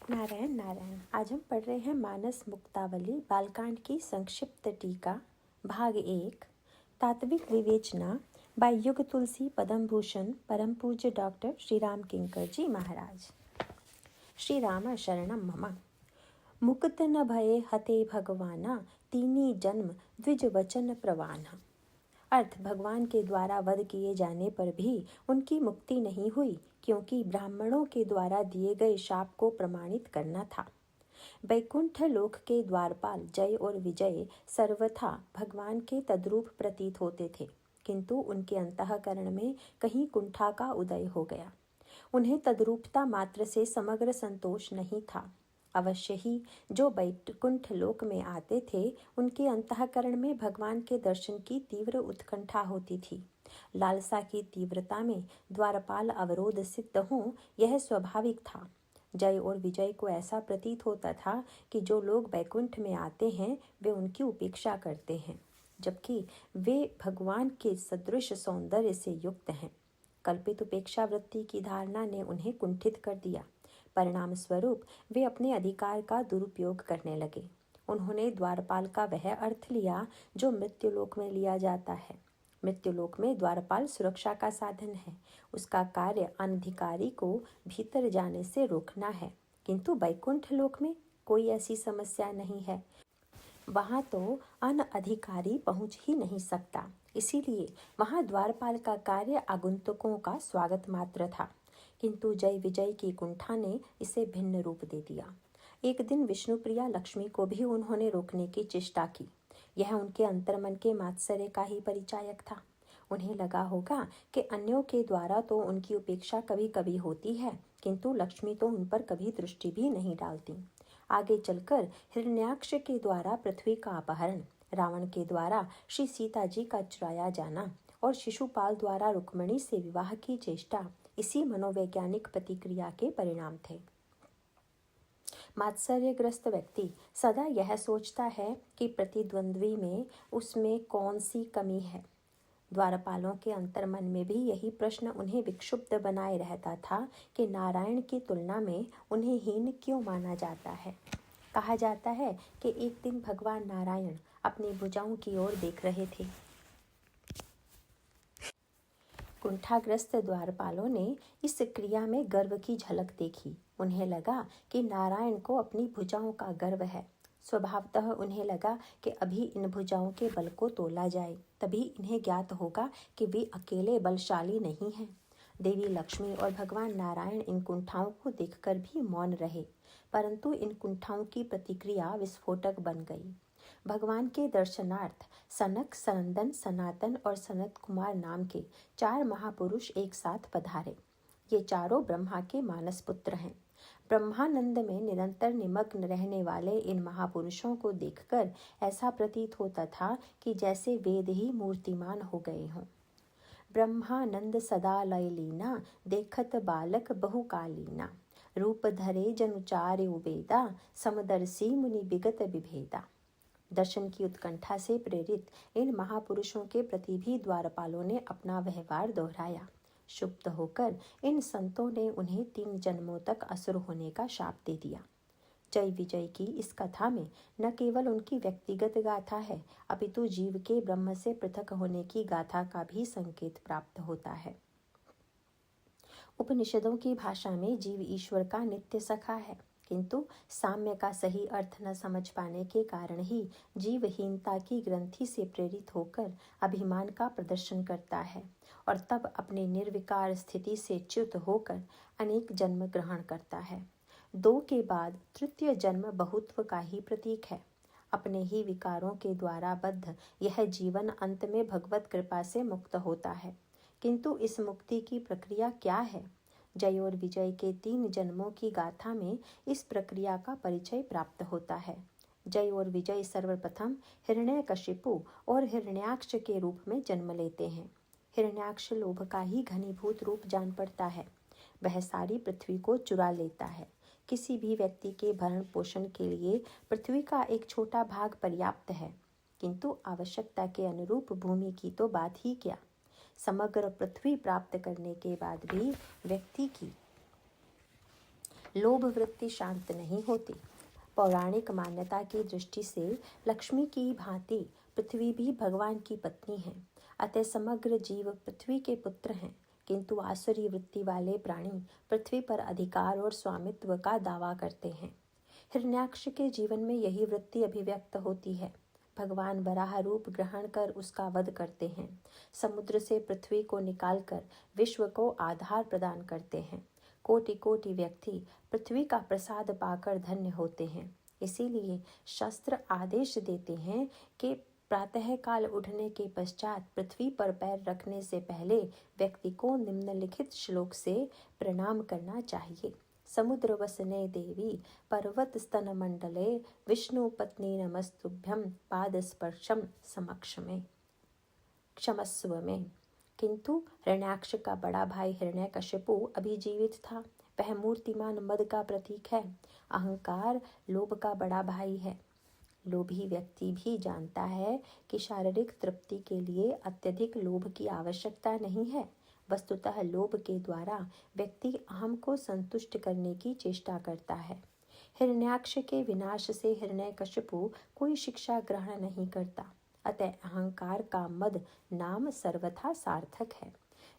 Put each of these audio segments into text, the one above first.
नारायण नारायण। आज हम पढ़ रहे हैं मानस मुक्तावली बालकांड की संक्षिप्त टीका भाग 1 तात्विक विवेचना बाय युग तुलसी पद्म भूषण परम पूज्य डॉक्टर श्री राम किंकर जी महाराज। श्री राम शरणम मम। मुक्त न भये हते भगवाना तीनी जन्म द्विज वचन प्रवाना। अर्थ, भगवान के द्वारा वध किए जाने पर भी उनकी मुक्ति नहीं हुई, क्योंकि ब्राह्मणों के द्वारा दिए गए शाप को प्रमाणित करना था। वैकुंठ लोक के द्वारपाल जय और विजय सर्वथा भगवान के तद्रूप प्रतीत होते थे, किंतु उनके अंतःकरण में कहीं कुंठा का उदय हो गया। उन्हें तद्रूपता मात्र से समग्र संतोष नहीं था। अवश्य ही जो वैकुंठ लोक में आते थे, उनके अंतःकरण में भगवान के दर्शन की तीव्र उत्कंठा होती थी। लालसा की तीव्रता में द्वारपाल अवरोध सिद्ध हों, यह स्वाभाविक था। जय और विजय को ऐसा प्रतीत होता था कि जो लोग वैकुंठ में आते हैं वे उनकी उपेक्षा करते हैं, जबकि वे भगवान के सदृश सौंदर्य से युक्त हैं। कल्पित उपेक्षा वृत्ति की धारणा ने उन्हें कुंठित कर दिया। परिणाम स्वरूप वे अपने अधिकार का दुरुपयोग करने लगे। उन्होंने द्वारपाल का वह अर्थ लिया जो मृत्युलोक में लिया जाता है। मृत्युलोक में द्वारपाल सुरक्षा का साधन है। उसका कार्य अनधिकारी को भीतर जाने से रोकना है, किंतु वैकुंठ लोक में कोई ऐसी समस्या नहीं है। वहाँ तो अनअधिकारी पहुँच ही नहीं सकता, इसीलिए वहाँ द्वारपाल का कार्य आगंतुकों का स्वागत मात्र था। किंतु जय विजय की कुंठा ने इसे भिन्न रूप दे दिया। एक दिन विष्णुप्रिया लक्ष्मी को भी उन्होंने रोकने की चेष्टा की। यह उनके अंतर्मन के मात्सर्य का ही परिचायक था। उन्हें लगा होगा कि अन्यों के द्वारा तो उनकी उपेक्षा कभी कभी होती है, किंतु लक्ष्मी तो उन पर कभी दृष्टि भी नहीं डालती। आगे चलकर हिरण्याक्ष के द्वारा पृथ्वी का अपहरण, रावण के द्वारा श्री सीता जी का चुराया जाना और शिशुपाल द्वारा रुक्मिणी से विवाह की चेष्टा इसी मनोवैज्ञानिक प्रतिक्रिया के परिणाम थे। मात्सर्यग्रस्त व्यक्ति सदा यह सोचता है कि प्रतिद्वंद्वी में उसमें कौन सी कमी है। द्वारपालों के अंतर्मन में भी यही प्रश्न उन्हें विक्षुब्ध बनाए रहता था कि नारायण की तुलना में उन्हें हीन क्यों माना जाता है। कहा जाता है कि एक दिन भगवान नारायण अपनी भुजाओं की ओर देख रहे थे। कुंठाग्रस्त द्वारपालों ने इस क्रिया में गर्व की झलक देखी। उन्हें लगा कि नारायण को अपनी भुजाओं का गर्व है। स्वभावतः उन्हें लगा कि अभी इन भुजाओं के बल को तोला जाए, तभी इन्हें ज्ञात होगा कि वे अकेले बलशाली नहीं हैं। देवी लक्ष्मी और भगवान नारायण इन कुंठाओं को देखकर भी मौन रहे, परंतु इन कुंठाओं की प्रतिक्रिया विस्फोटक बन गई। भगवान के दर्शनार्थ सनक, सनंदन, सनातन और सनत कुमार नाम के 4 महापुरुष एक साथ पधारे। ये चारों ब्रह्मा के मानस पुत्र हैं। ब्रह्मानंद में निरंतर निमग्न रहने वाले इन महापुरुषों को देखकर ऐसा प्रतीत होता था कि जैसे वेद ही मूर्तिमान हो गए हों। ब्रह्मानंद सदा लय लीना, देखत बालक बहुकालीना, रूप धरे जनुचार्य उबेदा, समदर्शी मुनि विगत विभेदा। दर्शन की उत्कंठा से प्रेरित इन महापुरुषों के प्रति भी द्वारपालों ने अपना व्यवहार दोहराया। क्षुब्ध होकर इन संतों ने उन्हें 3 जन्मों तक असुर होने का शाप दे दिया। जय विजय की इस कथा में न केवल उनकी व्यक्तिगत गाथा है, अपितु जीव के ब्रह्म से पृथक होने की गाथा का भी संकेत प्राप्त होता है। उपनिषदों की भाषा में जीव ईश्वर का नित्य सखा है, किंतु साम्य का सही अर्थ न समझ पाने के कारण ही जीवहीनता की ग्रंथि से प्रेरित होकर अभिमान का प्रदर्शन करता है और तब अपने निर्विकार स्थिति से च्युत होकर अनेक जन्म ग्रहण करता है। 2 के बाद तृतीय जन्म बहुत्व का ही प्रतीक है। अपने ही विकारों के द्वारा बद्ध यह जीवन अंत में भगवत कृपा से मुक्त होता है, किंतु इस मुक्ति की प्रक्रिया क्या है? जय और विजय के 3 जन्मों की गाथा में इस प्रक्रिया का परिचय प्राप्त होता है। जय और विजय सर्वप्रथम हिरण्यकशिपु और हिरण्याक्ष के रूप में जन्म लेते हैं। हिरण्याक्ष लोभ का ही घनीभूत रूप जान पड़ता है। वह सारी पृथ्वी को चुरा लेता है। किसी भी व्यक्ति के भरण पोषण के लिए पृथ्वी का एक छोटा भाग पर्याप्त है, किंतु आवश्यकता के अनुरूप भूमि की तो बात ही क्या। समग्र पृथ्वी प्राप्त करने के बाद भी व्यक्ति की लोभ वृत्ति शांत नहीं होती। पौराणिक मान्यता की दृष्टि से लक्ष्मी की भांति पृथ्वी भी भगवान की पत्नी है, अतः समग्र जीव पृथ्वी के पुत्र हैं। किंतु आसुरी वृत्ति वाले प्राणी पृथ्वी पर अधिकार और स्वामित्व का दावा करते हैं। हिरण्याक्ष के जीवन में यही वृत्ति अभिव्यक्त होती है। भगवान वराह रूप ग्रहण कर उसका वध करते हैं। समुद्र से पृथ्वी को निकालकर विश्व को आधार प्रदान करते हैं। कोटि कोटि व्यक्ति पृथ्वी का प्रसाद पाकर धन्य होते हैं। इसीलिए शास्त्र आदेश देते हैं कि प्रातःकाल उठने के पश्चात पृथ्वी पर पैर रखने से पहले व्यक्ति को निम्नलिखित श्लोक से प्रणाम करना चाहिए। समुद्र वसने देवी पर्वत स्तन मंडले विष्णु पत्नी नमस्तुभ्यं पाद स्पर्शम समक्ष में क्षमस्व में। किंतु हिरण्याक्ष का बड़ा भाई हिरण्यकशिपु अभी जीवित था। वह मूर्तिमान मद का प्रतीक है। अहंकार लोभ का बड़ा भाई है। लोभी व्यक्ति भी जानता है कि शारीरिक तृप्ति के लिए अत्यधिक लोभ की आवश्यकता नहीं है। वस्तुतः लोभ के द्वारा व्यक्ति अहम को संतुष्ट करने की चेष्टा करता है। हिरण्याक्ष के विनाश से हिरण्यकशिपु कोई शिक्षा ग्रहण नहीं करता, अतः अहंकार का मद नाम सर्वथा सार्थक है।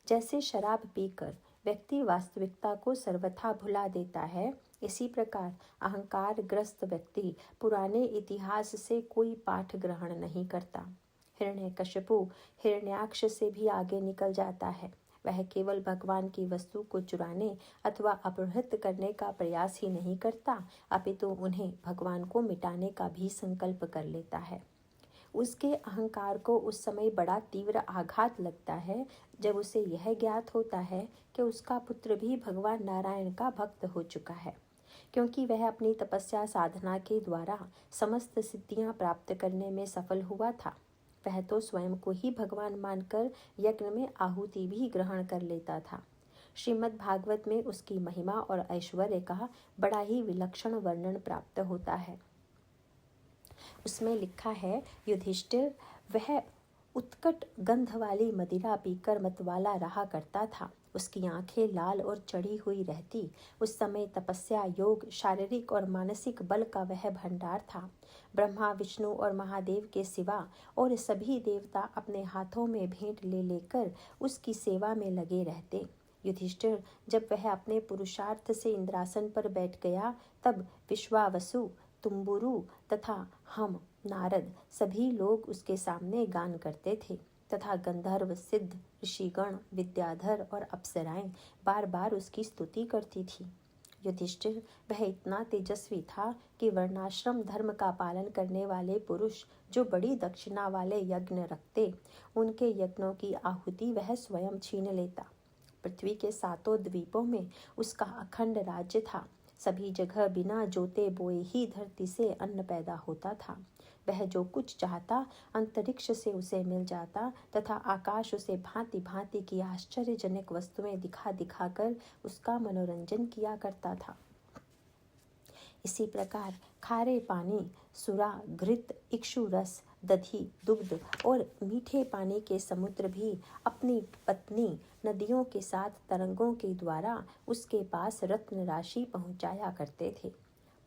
जैसे शराब पीकर व्यक्ति वास्तविकता को सर्वथा भुला देता है, इसी प्रकार अहंकार ग्रस्त व्यक्ति पुराने इतिहास से कोई पाठ ग्रहण नहीं करता। हिरण्यकशिपु हिरण्याक्ष से भी आगे निकल जाता है। वह केवल भगवान की वस्तु को चुराने अथवा अपहृत करने का प्रयास ही नहीं करता, अपितु उन्हें भगवान को मिटाने का भी संकल्प कर लेता है। उसके अहंकार को उस समय बड़ा तीव्र आघात लगता है जब उसे यह ज्ञात होता है कि उसका पुत्र भी भगवान नारायण का भक्त हो चुका है। क्योंकि वह अपनी तपस्या साधना के द्वारा समस्त सिद्धियां प्राप्त करने में सफल हुआ था, वह तो स्वयं को ही भगवान मानकर यज्ञ में आहुति भी ग्रहण कर लेता था। श्रीमद् भागवत में उसकी महिमा और ऐश्वर्य का बड़ा ही विलक्षण वर्णन प्राप्त होता है। उसमें लिखा है, युधिष्ठिर वह उत्कट गंध वाली मदिरा पीकर मतवाला रहा करता था। उसकी आंखें लाल और चढ़ी हुई रहती। उस समय तपस्या, योग, शारीरिक और मानसिक बल का वह भंडार था। ब्रह्मा, विष्णु और महादेव के सिवा और सभी देवता अपने हाथों में भेंट ले लेकर उसकी सेवा में लगे रहते। युधिष्ठिर जब वह अपने पुरुषार्थ से इंद्रासन पर बैठ गया, तब विश्वावसु, तुम्बुरु तथा हम नारद सभी लोग उसके सामने गान करते थे तथा गंधर्व, सिद्ध, ऋषिगण, विद्याधर और अप्सराएं बार बार उसकी स्तुति करती थी। युधिष्ठिर वह इतना तेजस्वी था कि वर्णाश्रम धर्म का पालन करने वाले पुरुष जो बड़ी दक्षिणा वाले यज्ञ रखते, उनके यज्ञों की आहुति वह स्वयं छीन लेता। पृथ्वी के सातों द्वीपों में उसका अखंड राज्य था। सभी जगह बिना जोते बोए ही धरती से अन्न पैदा होता था। वह जो कुछ चाहता अंतरिक्ष से उसे मिल जाता तथा आकाश उसे भांति भांति की आश्चर्यजनक वस्तुएं दिखा दिखाकर उसका मनोरंजन किया करता था। इसी प्रकार खारे पानी, सुरा, घृत, इक्षु रस, दधी, दुग्ध और मीठे पानी के समुद्र भी अपनी पत्नी नदियों के साथ तरंगों के द्वारा उसके पास रत्न राशि पहुंचाया करते थे।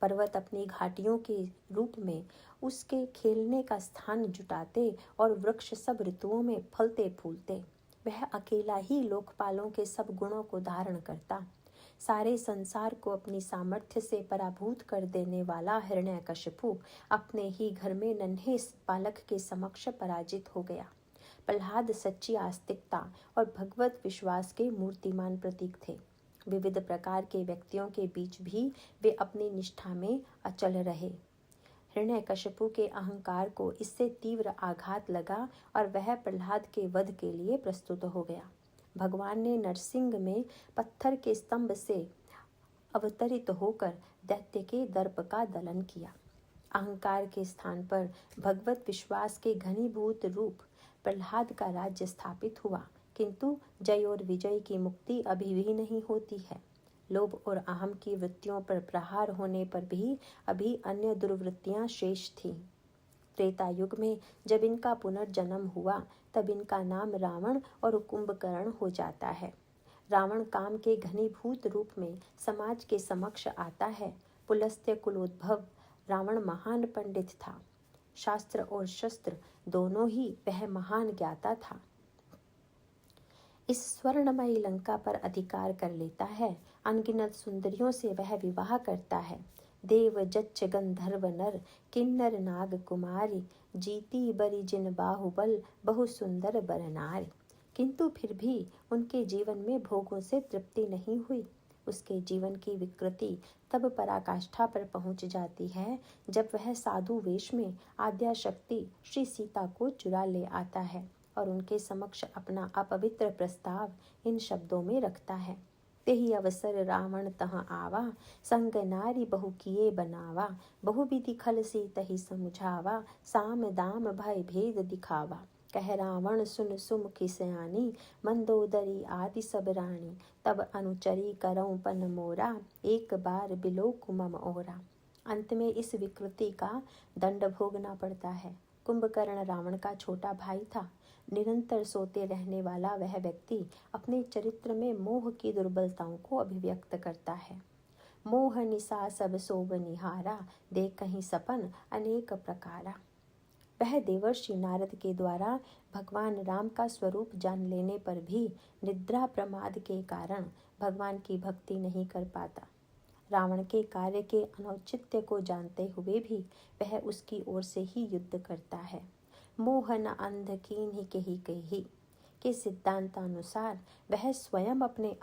पर्वत अपनी घाटियों के रूप में उसके खेलने का स्थान जुटाते और वृक्ष सब ऋतुओं में फलते फूलते। वह अकेला ही लोकपालों के सब गुणों को धारण करता। सारे संसार को अपनी सामर्थ्य से पराभूत कर देने वाला हिरण्यकशिपु अपने ही घर में नन्हे बालक के समक्ष पराजित हो गया। प्रहलाद सच्ची आस्तिकता और भगवत विश्वास के मूर्तिमान प्रतीक थे। विविध प्रकार के व्यक्तियों के बीच भी वे अपनी निष्ठा में अचल रहे। हिरण्यकशिपु के अहंकार को इससे तीव्र आघात लगा और वह प्रहलाद के वध के लिए प्रस्तुत हो गया। भगवान ने नरसिंह में पत्थर के स्तंभ से अवतरित होकर दैत्य के दर्प का दलन किया। अहंकार के स्थान पर भगवत विश्वास के घनीभूत रूप प्रहलाद का राज्य स्थापित हुआ, किंतु जय और विजय की मुक्ति अभी भी नहीं होती है। लोभ और अहम की वृत्तियों पर प्रहार होने पर भी अभी अन्य दुर्वृत्तियां शेष थीं। त्रेता युग में जब इनका पुनर्जन्म हुआ, तब इनका नाम रावण और कुंभकर्ण हो जाता है। रावण काम के घनीभूत रूप में समाज के समक्ष आता है। पुलस्त्य कुलोद्भव रावण महान पंडित था। शास्त्र और शस्त्र दोनों ही वह महान ज्ञाता था। इस स्वर्णमयी लंका पर अधिकार कर लेता है। अनगिनत सुंदरियों से वह विवाह करता है। देव जच्च गंधर्व नर किन्नर नाग कुमारी जीती बरी जिन बाहुबल बहु सुंदर बर नारी। किंतु फिर भी उनके जीवन में भोगों से तृप्ति नहीं हुई। उसके जीवन की विकृति तब पराकाष्ठा पर पहुंच जाती है जब वह साधु वेश में आद्याशक्ति श्री सीता को चुरा ले आता है और उनके समक्ष अपना अपवित्र प्रस्ताव इन शब्दों में रखता है। तेहि अवसर रावण तह आवा संग नारी बहु किए बनावा बहु विधि खल सी तहि समुझावा साम दाम भय भेद दिखावा। कह रावण सुन सुमुखी सयानी मंदोदरी आदि सब रानी तब अनुचरी करऊं पन मोरा एक बार बिलो कुमम ओरा। अंत में इस विकृति का दंड भोगना पड़ता है। कुंभकर्ण रावण का छोटा भाई था। निरंतर सोते रहने वाला वह व्यक्ति अपने चरित्र में मोह की दुर्बलताओं को अभिव्यक्त करता है। मोह निशा सब सोब निहारा देख कहीं सपन अनेक प्रकारा। वह देवर्षि नारद के द्वारा भगवान राम का स्वरूप जान लेने पर भी निद्रा प्रमाद के कारण भगवान की भक्ति नहीं कर पाता। रावण के कार्य के अनौचित्य को जानते हुए भी वह उसकी ओर से ही युद्ध करता है। मोहन अंध कीन्हि केहि केहि के सिद्धांतानुसार वह स्वयं अपने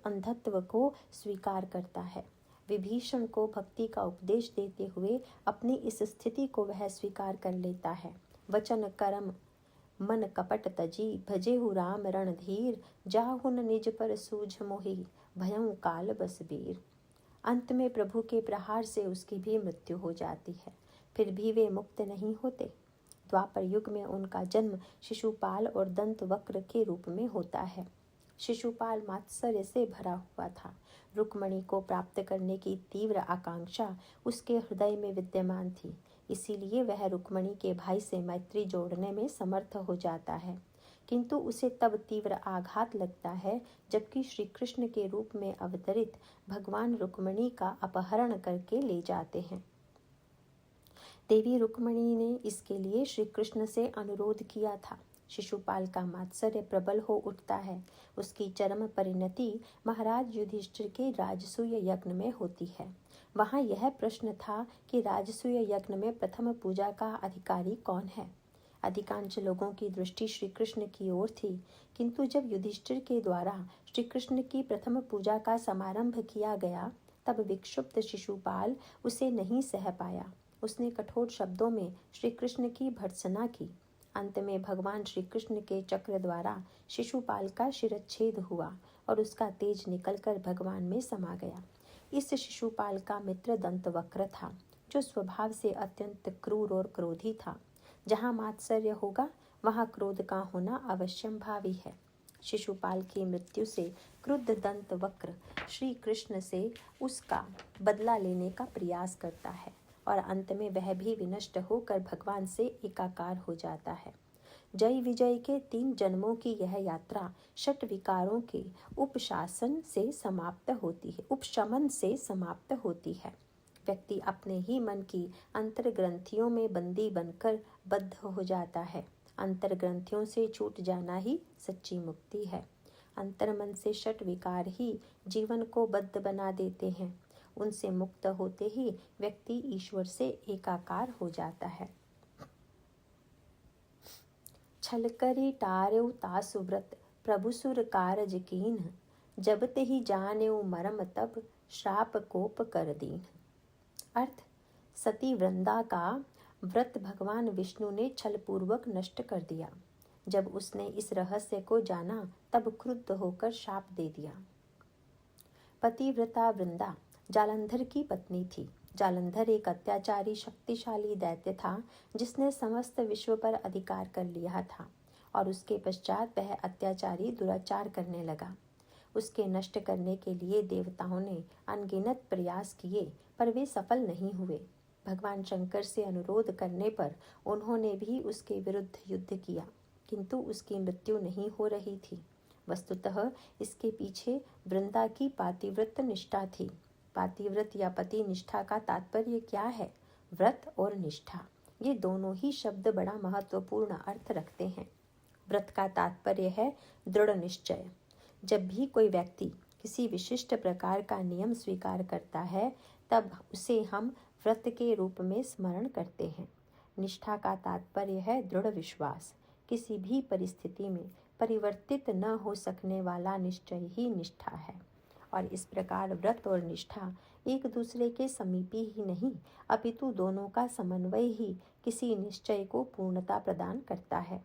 अंधत्व को स्वीकार करता है। विभीषण को भक्ति का उपदेश देते हुए अपनी इस स्थिति को वह स्वीकार कर लेता है। वचन कर्म मन कपट तजी भजेहु राम रणधीर जाहुन निज पर सूझ मोहि भयं काल बसबीर। अंत में प्रभु के प्रहार से उसकी भी मृत्यु हो जाती है। फिर भी वे मुक्त नहीं होते। द्वापर युग में उनका जन्म शिशुपाल और दंत वक्र के रूप में होता है। शिशुपाल मात्सर्य से भरा हुआ था। रुक्मणी को प्राप्त करने की तीव्र आकांक्षा उसके हृदय में विद्यमान थी। इसीलिए वह रुक्मणी के भाई से मैत्री जोड़ने में समर्थ हो जाता है। किंतु उसे तब तीव्र आघात लगता है जबकि श्री कृष्ण के रूप में अवतरित भगवान रुक्मणी का अपहरण करके ले जाते हैं। देवी रुक्मणी ने इसके लिए श्री कृष्ण से अनुरोध किया था। शिशुपाल का मात्सर्य प्रबल हो उठता है। उसकी चरम परिणति महाराज युधिष्ठिर के राजसूय यज्ञ में होती है। वहाँ यह प्रश्न था कि राजसूय यज्ञ में प्रथम पूजा का अधिकारी कौन है। अधिकांश लोगों की दृष्टि श्री कृष्ण की ओर थी, किंतु जब युधिष्ठिर के द्वारा श्री कृष्ण की प्रथम पूजा का समारंभ किया गया तब विक्षुब्ध शिशुपाल उसे नहीं सह पाया। उसने कठोर शब्दों में श्री कृष्ण की भर्त्सना की। अंत में भगवान श्री कृष्ण के चक्र द्वारा शिशुपाल का शिरच्छेद हुआ और उसका तेज निकलकर भगवान में समा गया। इस शिशुपाल का मित्र दंतवक्र था, जो स्वभाव से अत्यंत क्रूर और क्रोधी था। जहाँ मात्सर्य होगा वहाँ क्रोध का होना अवश्यंभावी है। शिशुपाल की मृत्यु से क्रुद्ध दंतवक्र श्री कृष्ण से उसका बदला लेने का प्रयास करता है और अंत में वह भी विनष्ट होकर भगवान से एकाकार हो जाता है। जय विजय के 3 जन्मों की यह यात्रा षट विकारों के उपशमन से समाप्त होती है। व्यक्ति अपने ही मन की अंतर ग्रंथियों में बंदी बनकर बद्ध हो जाता है। अंतर ग्रंथियों से छूट जाना ही सच्ची मुक्ति है। अंतर्मन से षट विकार ही जीवन को बद्ध बना देते हैं। उनसे मुक्त होते ही व्यक्ति ईश्वर से एकाकार हो जाता है। छल करी टार्यु तासु व्रत प्रभु सुर कारज कीन जब ते ही जानेउ मरम तब श्राप कोप कर दीन। अर्थ, सती वृंदा का व्रत भगवान विष्णु ने छलपूर्वक नष्ट कर दिया। जब उसने इस रहस्य को जाना तब क्रुद्ध होकर शाप दे दिया। पतिव्रता वृंदा जालंधर की पत्नी थी। जालंधर एक अत्याचारी शक्तिशाली दैत्य था जिसने समस्त विश्व पर अधिकार कर लिया था और उसके पश्चात वह अत्याचारी दुराचार करने लगा। उसके नष्ट करने के लिए देवताओं ने अनगिनत प्रयास किए पर वे सफल नहीं हुए। भगवान शंकर से अनुरोध करने पर उन्होंने भी उसके विरुद्ध युद्ध किया, किंतु उसकी मृत्यु नहीं हो रही थी। वस्तुतः इसके पीछे वृंदा की पातिव्रत निष्ठा थी। पातिव्रत या पति निष्ठा का तात्पर्य क्या है? व्रत और निष्ठा, ये दोनों ही शब्द बड़ा महत्वपूर्ण अर्थ रखते हैं। व्रत का तात्पर्य है दृढ़ निश्चय। जब भी कोई व्यक्ति किसी विशिष्ट प्रकार का नियम स्वीकार करता है, तब उसे हम व्रत के रूप में स्मरण करते हैं। निष्ठा का तात्पर्य है दृढ़ विश्वास। किसी भी परिस्थिति में परिवर्तित न हो सकने वाला निश्चय ही निष्ठा है। और इस प्रकार व्रत और निष्ठा एक दूसरे के समीपी ही नहीं, अपितु दोनों का समन्वय ही किसी निश्चय को पूर्णता प्रदान करता है।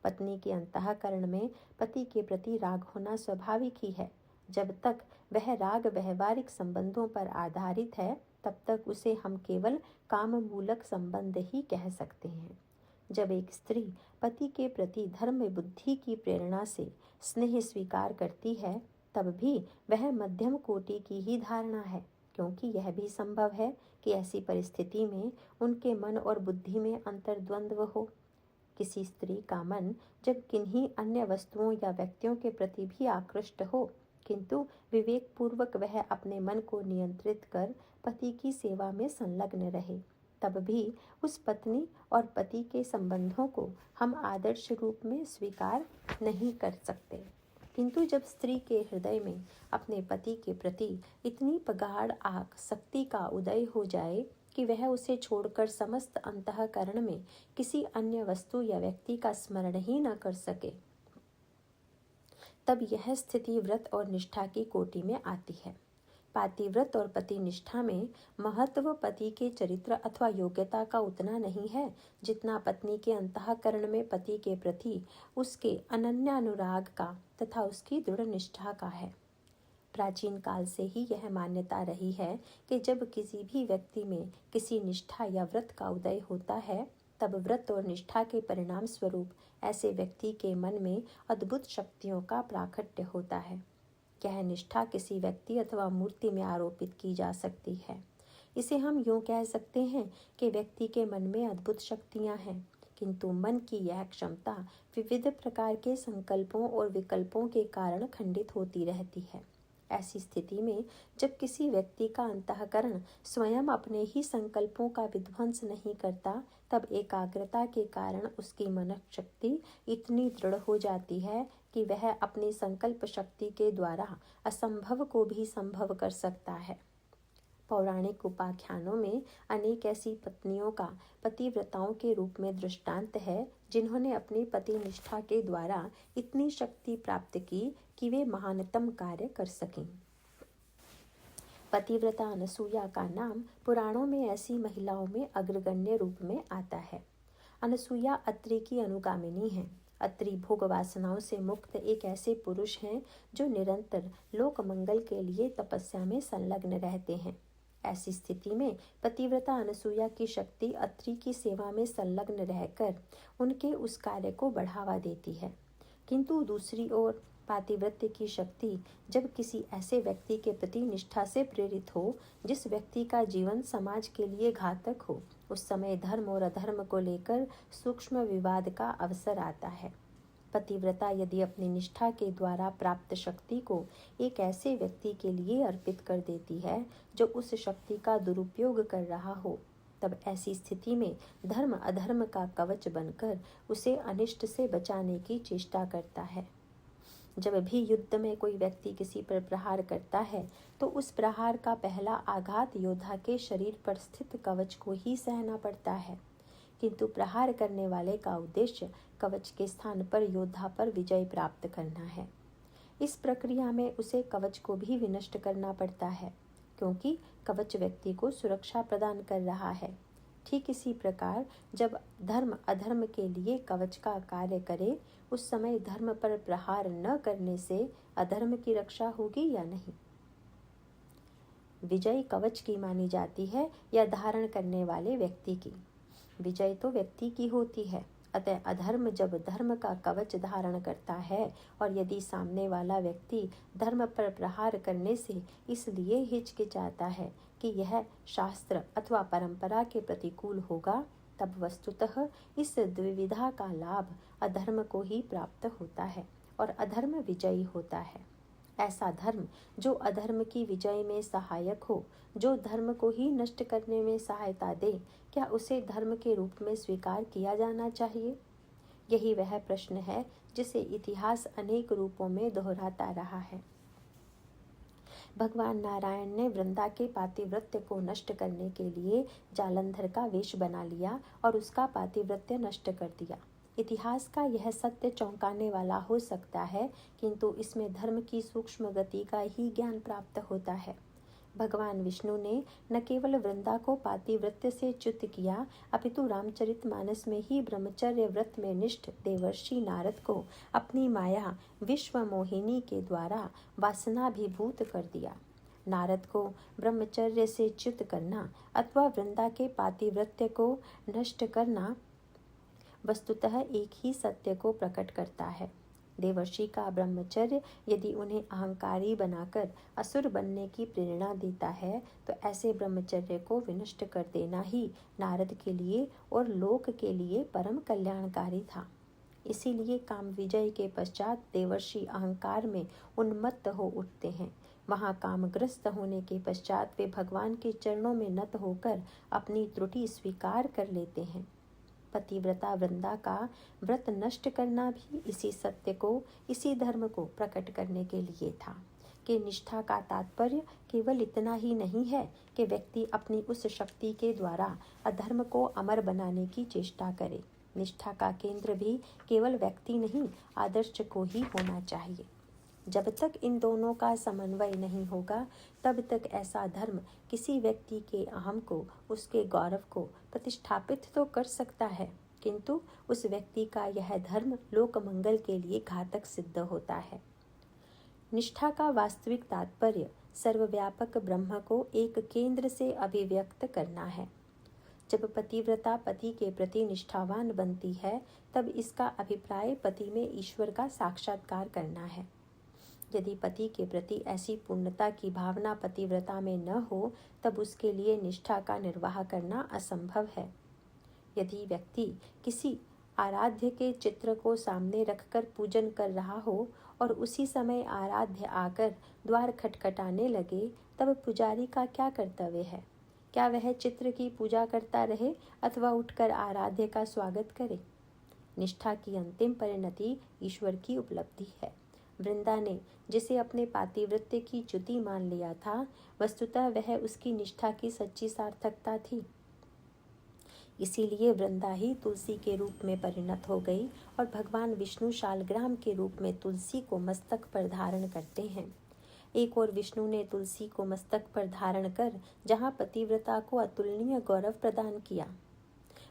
पत्नी के अंतःकरण में पति के प्रति राग होना स्वाभाविक ही है। जब तक वह राग व्यवहारिक संबंधों पर आधारित है, तब तक उसे हम केवल काम मूलक संबंध ही कह सकते हैं। जब एक स्त्री पति के प्रति धर्म बुद्धि की प्रेरणा से स्नेह स्वीकार करती है, तब भी वह मध्यम कोटि की ही धारणा है, क्योंकि यह भी संभव है कि ऐसी परिस्थिति में उनके मन और बुद्धि में अंतर्द्वंद्व हो। किसी स्त्री का मन जब किन्हीं अन्य वस्तुओं या व्यक्तियों के प्रति भी आकृष्ट हो, किंतु विवेक पूर्वक वह अपने मन को नियंत्रित कर पति की सेवा में संलग्न रहे, तब भी उस पत्नी और पति के संबंधों को हम आदर्श रूप में स्वीकार नहीं कर सकते। किंतु जब स्त्री के हृदय में अपने पति के प्रति इतनी प्रगाढ़ आसक्ति का उदय हो जाए कि वह उसे छोड़कर समस्त अंतःकरण में किसी अन्य वस्तु या व्यक्ति का स्मरण ही न कर सके, तब यह स्थिति व्रत और निष्ठा की कोटि में आती है। पातिव्रत और पति निष्ठा में महत्व पति के चरित्र अथवा योग्यता का उतना नहीं है जितना पत्नी के अंतःकरण में पति के प्रति उसके अनन्य अनुराग का तथा उसकी दृढ़ निष्ठा का है। प्राचीन काल से ही यह मान्यता रही है कि जब किसी भी व्यक्ति में किसी निष्ठा या व्रत का उदय होता है, तब व्रत और निष्ठा के परिणाम स्वरूप ऐसे व्यक्ति के मन में अद्भुत शक्तियों का प्राकट्य होता है। यह निष्ठा किसी व्यक्ति अथवा मूर्ति में आरोपित की जा सकती है। इसे हम यूँ कह सकते हैं कि व्यक्ति के मन में अद्भुत शक्तियाँ हैं, किंतु मन की यह क्षमता विविध प्रकार के संकल्पों और विकल्पों के कारण खंडित होती रहती है। ऐसी स्थिति में जब किसी व्यक्ति का अंतःकरण स्वयं अपने ही संकल्पों का विध्वंस नहीं करता, तब एकाग्रता के कारण उसकी मनन शक्ति इतनी दृढ़ हो जाती है कि वह अपनी संकल्प शक्ति के द्वारा असंभव को भी संभव कर सकता है। पौराणिक उपाख्यानों में अनेक ऐसी पत्नियों का पतिव्रताओं के रूप में दृष्टांत है, जिन्होंने अपनी पति निष्ठा के द्वारा इतनी शक्ति प्राप्त की कि वे महानतम कार्य कर सकें। पतिव्रता अनसूया का नाम पुराणों में ऐसी महिलाओं में अग्रगण्य रूप में आता है। अनसूया अत्रि की अनुगामिनी है। अत्रि भोग वासनाओं से मुक्त एक ऐसे पुरुष हैं जो निरंतर लोक मंगल के लिए तपस्या में संलग्न रहते हैं। ऐसी स्थिति में पतिव्रता अनसूया की शक्ति अत्रि की सेवा में संलग्न रहकर उनके उस कार्य को बढ़ावा देती है। किंतु दूसरी ओर पातिव्रत्य की शक्ति जब किसी ऐसे व्यक्ति के प्रति निष्ठा से प्रेरित हो जिस व्यक्ति का जीवन समाज के लिए घातक हो, उस समय धर्म और अधर्म को लेकर सूक्ष्म विवाद का अवसर आता है। पतिव्रता यदि अपनी निष्ठा के द्वारा प्राप्त शक्ति को एक ऐसे व्यक्ति के लिए अर्पित कर देती है जो उस शक्ति का दुरुपयोग कर रहा हो, तब ऐसी स्थिति में धर्म अधर्म का कवच बनकर उसे अनिष्ट से बचाने की चेष्टा करता है। जब भी युद्ध में कोई व्यक्ति किसी पर प्रहार करता है, तो उस प्रहार का पहला आघात योद्धा के शरीर पर स्थित कवच को ही सहना पड़ता है, किंतु प्रहार करने वाले का उद्देश्य कवच के स्थान पर योद्धा पर विजय प्राप्त करना है। इस प्रक्रिया में उसे कवच को भी विनष्ट करना पड़ता है, क्योंकि कवच व्यक्ति को सुरक्षा प्रदान कर रहा है। ठीक इसी प्रकार जब धर्म अधर्म के लिए कवच का कार्य करे, उस समय धर्म पर प्रहार न करने से अधर्म की रक्षा होगी या नहीं। विजय कवच की मानी जाती है या धारण करने वाले व्यक्ति की। विजय तो व्यक्ति की होती है, अतः अधर्म जब धर्म का कवच धारण करता है और यदि सामने वाला व्यक्ति धर्म पर प्रहार करने से इसलिए हिचकिचाता है कि यह शास्त्र अथवा परंपरा के प्रतिकूल होगा, तब वस्तुतः इस द्विविधा का लाभ अधर्म को ही प्राप्त होता है और अधर्म विजयी होता है। ऐसा धर्म जो अधर्म की विजय में सहायक हो, जो धर्म को ही नष्ट करने में सहायता दे, क्या उसे धर्म के रूप में स्वीकार किया जाना चाहिए? यही वह प्रश्न है जिसे इतिहास अनेक रूपों में दोहराता रहा है। भगवान नारायण ने वृंदा के पातिव्रत्य को नष्ट करने के लिए जालंधर का वेश बना लिया और उसका पातिव्रत्य नष्ट कर दिया। इतिहास का यह सत्य चौंकाने वाला हो सकता है, किंतु इसमें धर्म की सूक्ष्म गति का ही ज्ञान प्राप्त होता है। भगवान विष्णु ने न केवल वृंदा को पातिव्रत्य से च्युत किया, अपितु रामचरितमानस में ही ब्रह्मचर्य व्रत में निष्ठ देवर्षि नारद को अपनी माया विश्व मोहिनी के द्वारा वासनाभिभूत कर दिया। नारद को ब्रह्मचर्य से च्युत करना अथवा वृंदा के पातिव्रत्य को नष्ट करना वस्तुतः एक ही सत्य को प्रकट करता है। देवर्षि का ब्रह्मचर्य यदि उन्हें अहंकारी बनाकर असुर बनने की प्रेरणा देता है, तो ऐसे ब्रह्मचर्य को विनष्ट कर देना ही नारद के लिए और लोक के लिए परम कल्याणकारी था। इसीलिए काम विजय के पश्चात देवर्षि अहंकार में उन्मत्त हो उठते हैं। वहाँ कामग्रस्त होने के पश्चात वे भगवान के चरणों में नत होकर अपनी त्रुटि स्वीकार कर लेते हैं। पतिव्रता वृंदा का व्रत नष्ट करना भी इसी सत्य को, इसी धर्म को प्रकट करने के लिए था कि निष्ठा का तात्पर्य केवल इतना ही नहीं है कि व्यक्ति अपनी उस शक्ति के द्वारा अधर्म को अमर बनाने की चेष्टा करे। निष्ठा का केंद्र भी केवल व्यक्ति नहीं, आदर्श को ही होना चाहिए। जब तक इन दोनों का समन्वय नहीं होगा, तब तक ऐसा धर्म किसी व्यक्ति के अहम को, उसके गौरव को प्रतिष्ठापित तो कर सकता है, किंतु उस व्यक्ति का यह धर्म लोक मंगल के लिए घातक सिद्ध होता है। निष्ठा का वास्तविक तात्पर्य सर्वव्यापक ब्रह्म को एक केंद्र से अभिव्यक्त करना है। जब पतिव्रता पति के प्रति निष्ठावान बनती है, तब इसका अभिप्राय पति में ईश्वर का साक्षात्कार करना है। यदि पति के प्रति ऐसी पूर्णता की भावना पतिव्रता में न हो, तब उसके लिए निष्ठा का निर्वाह करना असंभव है। यदि व्यक्ति किसी आराध्य के चित्र को सामने रखकर पूजन कर रहा हो और उसी समय आराध्य आकर द्वार खटखटाने लगे, तब पुजारी का क्या कर्तव्य है? क्या वह चित्र की पूजा करता रहे अथवा उठकर आराध्य का स्वागत करे? निष्ठा की अंतिम परिणति ईश्वर की उपलब्धि है। वृंदा ने जिसे अपने पातिव्रत्य की च्युति मान लिया था, वस्तुतः वह उसकी निष्ठा की सच्ची सार्थकता थी। इसीलिए वृंदा ही तुलसी के रूप में परिणत हो गई और भगवान विष्णु शालग्राम के रूप में तुलसी को मस्तक पर धारण करते हैं। एक और विष्णु ने तुलसी को मस्तक पर धारण कर जहाँ पतिव्रता को अतुलनीय गौरव प्रदान किया,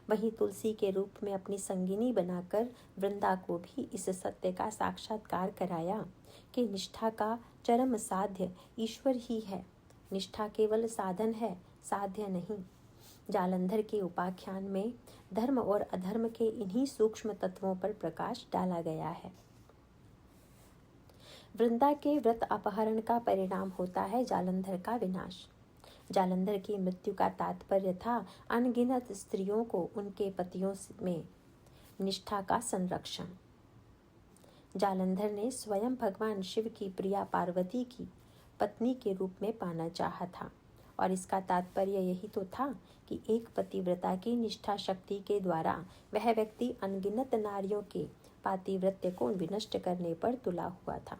वहीं तुलसी के रूप में अपनी संगिनी बनाकर वृंदा को भी इस सत्य का साक्षात्कार कराया कि निष्ठा का चरम साध्य ईश्वर ही है। निष्ठा केवल साधन है, साध्य नहीं। जालंधर के उपाख्यान में धर्म और अधर्म के इन्हीं सूक्ष्म तत्वों पर प्रकाश डाला गया है। वृंदा के व्रत अपहरण का परिणाम होता है जालंधर का विनाश। जालंधर की मृत्यु का तात्पर्य था अनगिनत स्त्रियों को उनके पतियों में निष्ठा का संरक्षण। जालंधर ने स्वयं भगवान शिव की प्रिया पार्वती की पत्नी के रूप में पाना चाहा था, और इसका तात्पर्य यही तो था कि एक पतिव्रता की निष्ठा शक्ति के द्वारा वह व्यक्ति अनगिनत नारियों के पातिव्रत्य को विनष्ट करने पर तुला हुआ था।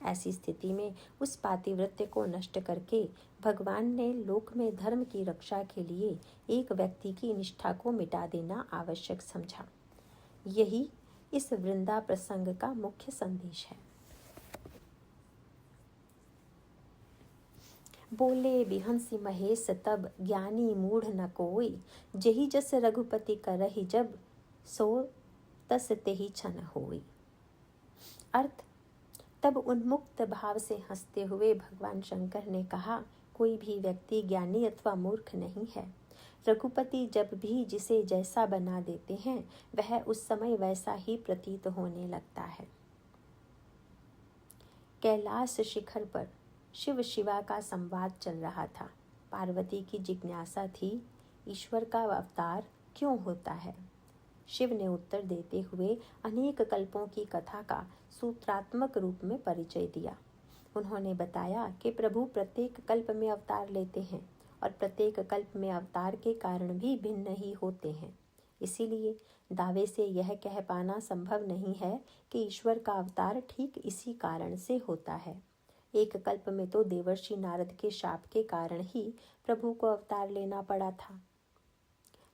ऐसी स्थिति में उस पातिव्रत्य को नष्ट करके भगवान ने लोक में धर्म की रक्षा के लिए एक व्यक्ति की निष्ठा को मिटा देना आवश्यक समझा। यही इस वृंदा प्रसंग का मुख्य संदेश है। बोले बिहंसी महेश तब, ज्ञानी मूढ़ न कोई, जेहि जस रघुपति करहि जब, सो तस तेहि छन होई। अर्थ, तब उन्मुक्त भाव से हंसते हुए भगवान शंकर ने कहा, कोई भी व्यक्ति ज्ञानी अथवा मूर्ख नहीं है। रघुपति जब भी जिसे जैसा बना देते हैं, वह उस समय वैसा ही प्रतीत होने लगता है। कैलाश शिखर पर शिव शिवा का संवाद चल रहा था। पार्वती की जिज्ञासा थी, ईश्वर का अवतार क्यों होता है? शिव ने उत्तर देते हुए अनेक कल्पों की कथा का सूत्रात्मक रूप में परिचय दिया। उन्होंने बताया कि प्रभु प्रत्येक कल्प में अवतार लेते हैं और प्रत्येक कल्प में अवतार के कारण भी भिन्न ही होते हैं। इसीलिए दावे से यह कह पाना संभव नहीं है कि ईश्वर का अवतार ठीक इसी कारण से होता है। एक कल्प में तो देवर्षि नारद के शाप के कारण ही प्रभु को अवतार लेना पड़ा था।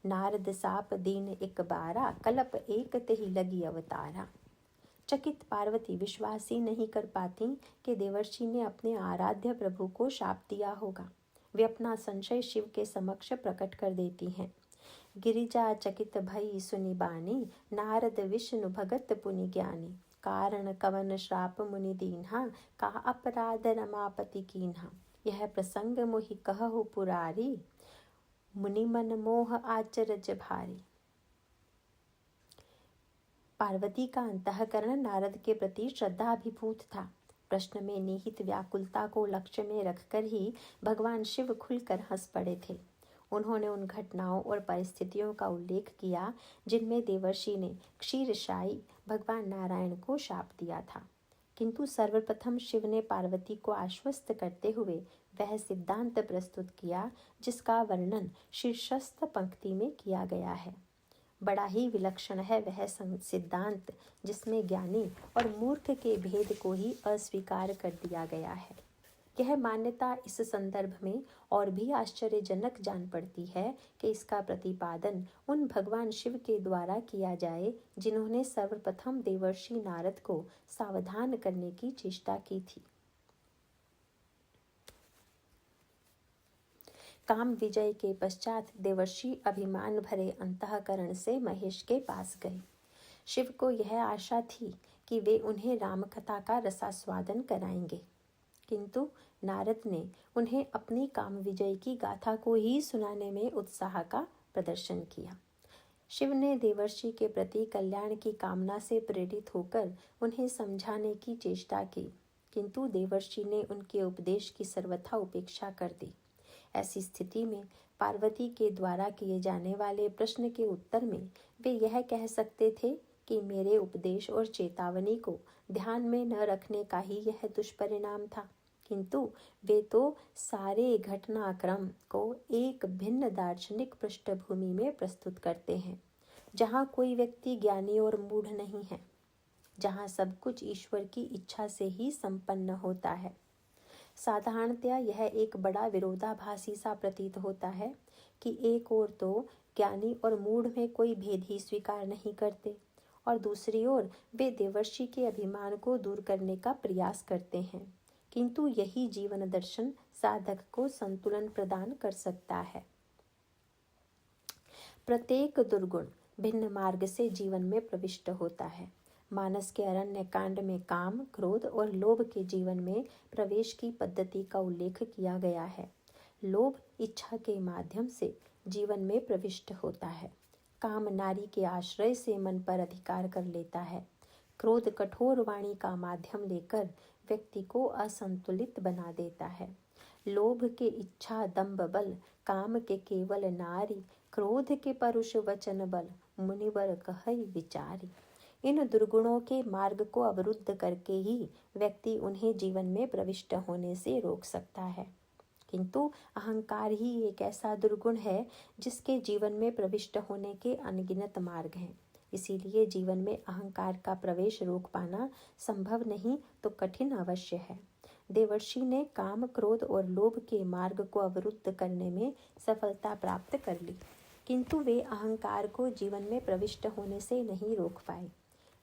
नारद साप दीन एक बारा, कल्प एक तेहि लगी अवतारा। चकित पार्वती विश्वास ही नहीं कर पाती कि देवर्षि ने अपने आराध्य प्रभु को शाप दिया होगा। वे अपना संशय शिव के समक्ष प्रकट कर देती हैं। गिरिजा चकित भई सुनि बानी, नारद विष्णु भगत पुनि ज्ञानी। कारण कवन श्राप मुनि दीन्हा, का अपराध रमापति कीन्हा। यह प्रसंग मोहि कहु पुरारी, मुनि मन मोह आचरज भारी। पार्वती का अंतःकरण नारद के प्रति श्रद्धाभिभूत था। प्रश्न में निहित व्याकुलता को लक्ष्य में रखकर ही भगवान शिव खुलकर हंस पड़े थे। उन्होंने उन घटनाओं और परिस्थितियों का उल्लेख किया जिनमें देवर्षि ने क्षीरशायी भगवान नारायण को शाप दिया था। किंतु सर्वप्रथम शिव ने पार्वती को आश्वस्त करते हुए वह सिद्धांत प्रस्तुत किया जिसका वर्णन शीर्षस्थ पंक्ति में किया गया है। बड़ा ही विलक्षण है वह सिद्धांत जिसमें ज्ञानी और मूर्ख के भेद को ही अस्वीकार कर दिया गया है। यह मान्यता इस संदर्भ में और भी आश्चर्यजनक जान पड़ती है कि इसका प्रतिपादन उन भगवान शिव के द्वारा किया जाए जिन्होंने सर्वप्रथम देवर्षि नारद को सावधान करने की चेष्टा की थी। काम विजय के पश्चात देवर्षि अभिमान भरे अंतःकरण से महेश के पास गए। शिव को यह आशा थी कि वे उन्हें रामकथा का रसास्वादन कराएंगे, किंतु नारद ने उन्हें अपनी काम विजय की गाथा को ही सुनाने में उत्साह का प्रदर्शन किया। शिव ने देवर्षि के प्रति कल्याण की कामना से प्रेरित होकर उन्हें समझाने की चेष्टा की, किंतु देवर्षि ने उनके उपदेश की सर्वथा उपेक्षा कर दी। ऐसी स्थिति में पार्वती के द्वारा किए जाने वाले प्रश्न के उत्तर में वे यह कह सकते थे कि मेरे उपदेश और चेतावनी को ध्यान में न रखने का ही यह दुष्परिणाम था, किंतु वे तो सारे घटनाक्रम को एक भिन्न दार्शनिक पृष्ठभूमि में प्रस्तुत करते हैं, जहाँ कोई व्यक्ति ज्ञानी और मूढ़ नहीं है, जहाँ सब कुछ ईश्वर की इच्छा से ही संपन्न होता है। साधारणतया यह एक बड़ा विरोधाभासी सा प्रतीत होता है कि एक ओर तो ज्ञानी और मूढ़ में कोई भेद ही स्वीकार नहीं करते और दूसरी ओर वे देवर्षि के अभिमान को दूर करने का प्रयास करते हैं, किंतु यही जीवन दर्शन साधक को संतुलन प्रदान कर सकता है। प्रत्येक दुर्गुण भिन्न मार्ग से जीवन में प्रविष्ट होता है। मानस के अरण्य कांड में काम, क्रोध और लोभ के जीवन में प्रवेश की पद्धति का उल्लेख किया गया है। लोभ इच्छा के माध्यम से जीवन में प्रविष्ट होता है। काम नारी के आश्रय से मन पर अधिकार कर लेता है। क्रोध कठोर वाणी का माध्यम लेकर व्यक्ति को असंतुलित बना देता है। लोभ के इच्छा दंभ बल, काम के केवल नारी, क्रोध के परुष वचन बल, मुनिवर कहई विचारी। इन दुर्गुणों के मार्ग को अवरुद्ध करके ही व्यक्ति उन्हें जीवन में प्रविष्ट होने से रोक सकता है, किंतु अहंकार ही एक ऐसा दुर्गुण है जिसके जीवन में प्रविष्ट होने के अनगिनत मार्ग हैं। इसीलिए जीवन में अहंकार का प्रवेश रोक पाना संभव नहीं तो कठिन अवश्य है। देवर्षि ने काम, क्रोध और लोभ के मार्ग को अवरुद्ध करने में सफलता प्राप्त कर ली, किंतु वे अहंकार को जीवन में प्रविष्ट होने से नहीं रोक पाए।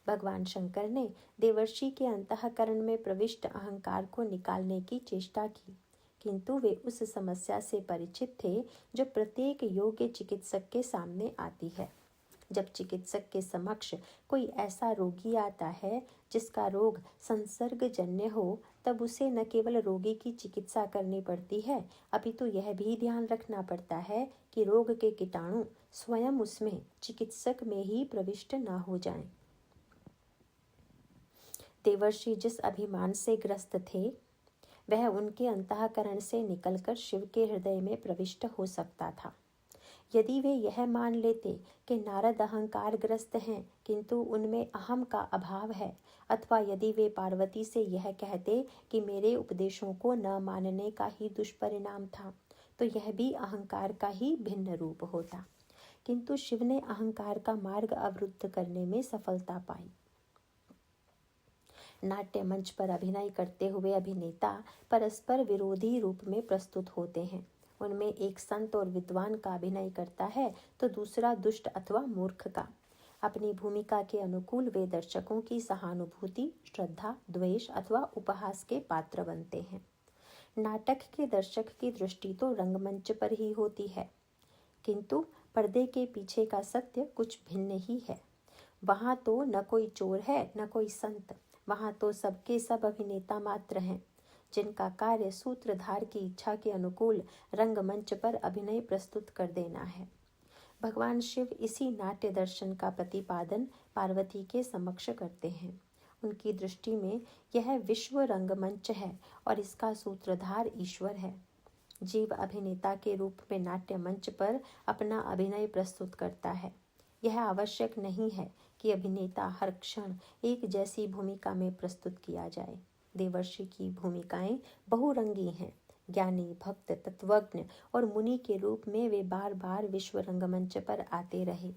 भगवान शंकर ने देवर्षि के अंतःकरण में प्रविष्ट अहंकार को निकालने की चेष्टा की, किंतु वे उस समस्या से परिचित थे जो प्रत्येक योग्य चिकित्सक के सामने आती है। जब चिकित्सक के समक्ष कोई ऐसा रोगी आता है जिसका रोग संसर्गजन्य हो, तब उसे न केवल रोगी की चिकित्सा करनी पड़ती है, अपितु यह भी ध्यान रखना पड़ता है कि रोग के कीटाणु स्वयं उसमें चिकित्सक में ही प्रविष्ट न हो जाएं। देवर्षि जिस अभिमान से ग्रस्त थे वह उनके अंतःकरण से निकलकर शिव के हृदय में प्रविष्ट हो सकता था। यदि वे यह मान लेते कि नारद अहंकारग्रस्त हैं किंतु उनमें अहम का अभाव है, अथवा यदि वे पार्वती से यह कहते कि मेरे उपदेशों को न मानने का ही दुष्परिणाम था, तो यह भी अहंकार का ही भिन्न रूप होता। किंतु शिव ने अहंकार का मार्ग अवरुद्ध करने में सफलता पाई। नाट्य मंच पर अभिनय करते हुए अभिनेता परस्पर विरोधी रूप में प्रस्तुत होते हैं। उनमें एक संत और विद्वान का अभिनय करता है तो दूसरा दुष्ट अथवा मूर्ख का। अपनी भूमिका के अनुकूल वे दर्शकों की सहानुभूति, श्रद्धा, द्वेष अथवा उपहास के पात्र बनते हैं। नाटक के दर्शक की दृष्टि तो रंगमंच पर ही होती है, किंतु पर्दे के पीछे का सत्य कुछ भिन्न ही है। वहाँ तो न कोई चोर है न कोई संत, वहाँ तो सबके सब अभिनेता मात्र हैं, जिनका कार्य सूत्रधार की इच्छा के अनुकूल रंगमंच पर अभिनय प्रस्तुत कर देना है। भगवान शिव इसी नाट्य दर्शन का प्रतिपादन पार्वती के समक्ष करते हैं। उनकी दृष्टि में यह विश्व रंगमंच है और इसका सूत्रधार ईश्वर है। जीव अभिनेता के रूप में नाट्य मंच पर अपना अभिनय प्रस्तुत करता है। यह आवश्यक नहीं है कि अभिनेता हर क्षण एक जैसी भूमिका में प्रस्तुत किया जाए। देवर्षि की भूमिकाएं बहुरंगी हैं। ज्ञानी, भक्त, तत्वज्ञ और मुनि के रूप में वे बार बार विश्व रंगमंच पर आते रहे।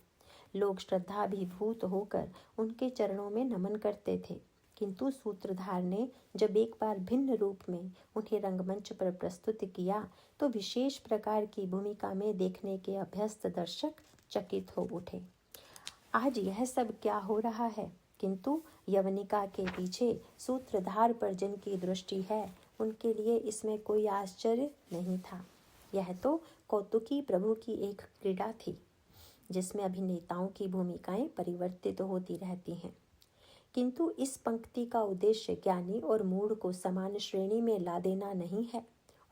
लोग श्रद्धाभिभूत होकर उनके चरणों में नमन करते थे, किंतु सूत्रधार ने जब एक बार भिन्न रूप में उन्हें रंगमंच पर प्रस्तुत किया तो विशेष प्रकार की भूमिका में देखने के अभ्यस्त दर्शक चकित हो उठे। आज यह सब क्या हो रहा है? किंतु यवनिका के पीछे सूत्रधार पर जिनकी दृष्टि है उनके लिए इसमें कोई आश्चर्य नहीं था। यह तो कौतुकी प्रभु की एक क्रीड़ा थी, जिसमें अभिनेताओं की भूमिकाएं परिवर्तित होती रहती हैं। किंतु इस पंक्ति का उद्देश्य ज्ञानी और मूढ़ को समान श्रेणी में ला देना नहीं है,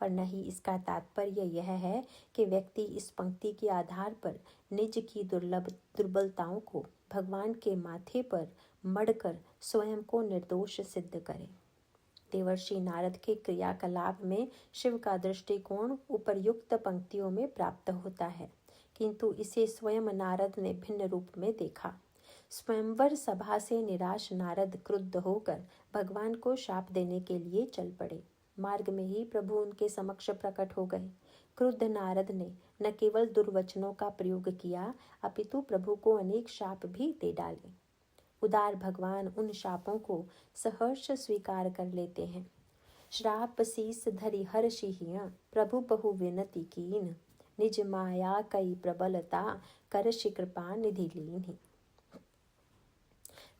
और न ही इसका तात्पर्य यह है कि व्यक्ति इस पंक्ति के आधार पर निज की दुर्बलताओं को भगवान के माथे पर मढ़कर स्वयं को निर्दोष सिद्ध करे। देवर्षि नारद के क्रियाकलाप में शिव का दृष्टिकोण उपर्युक्त पंक्तियों में प्राप्त होता है, किंतु इसे स्वयं नारद ने भिन्न रूप में देखा। स्वयंवर सभा से निराश नारद क्रुद्ध होकर भगवान को शाप देने के लिए चल पड़े। मार्ग में ही प्रभु उनके समक्ष प्रकट हो गए। क्रुद्ध नारद ने न केवल दुर्वचनों का प्रयोग किया, अपितु प्रभु को अनेक शाप भी दे डाले। उदार भगवान उन शापों को सहर्ष स्वीकार कर लेते हैं। श्राप शीस धरि हर्षिहिया प्रभु बहु विनति कीन, निज माया कई प्रबलता करषि कृपा निधि लीन्हि।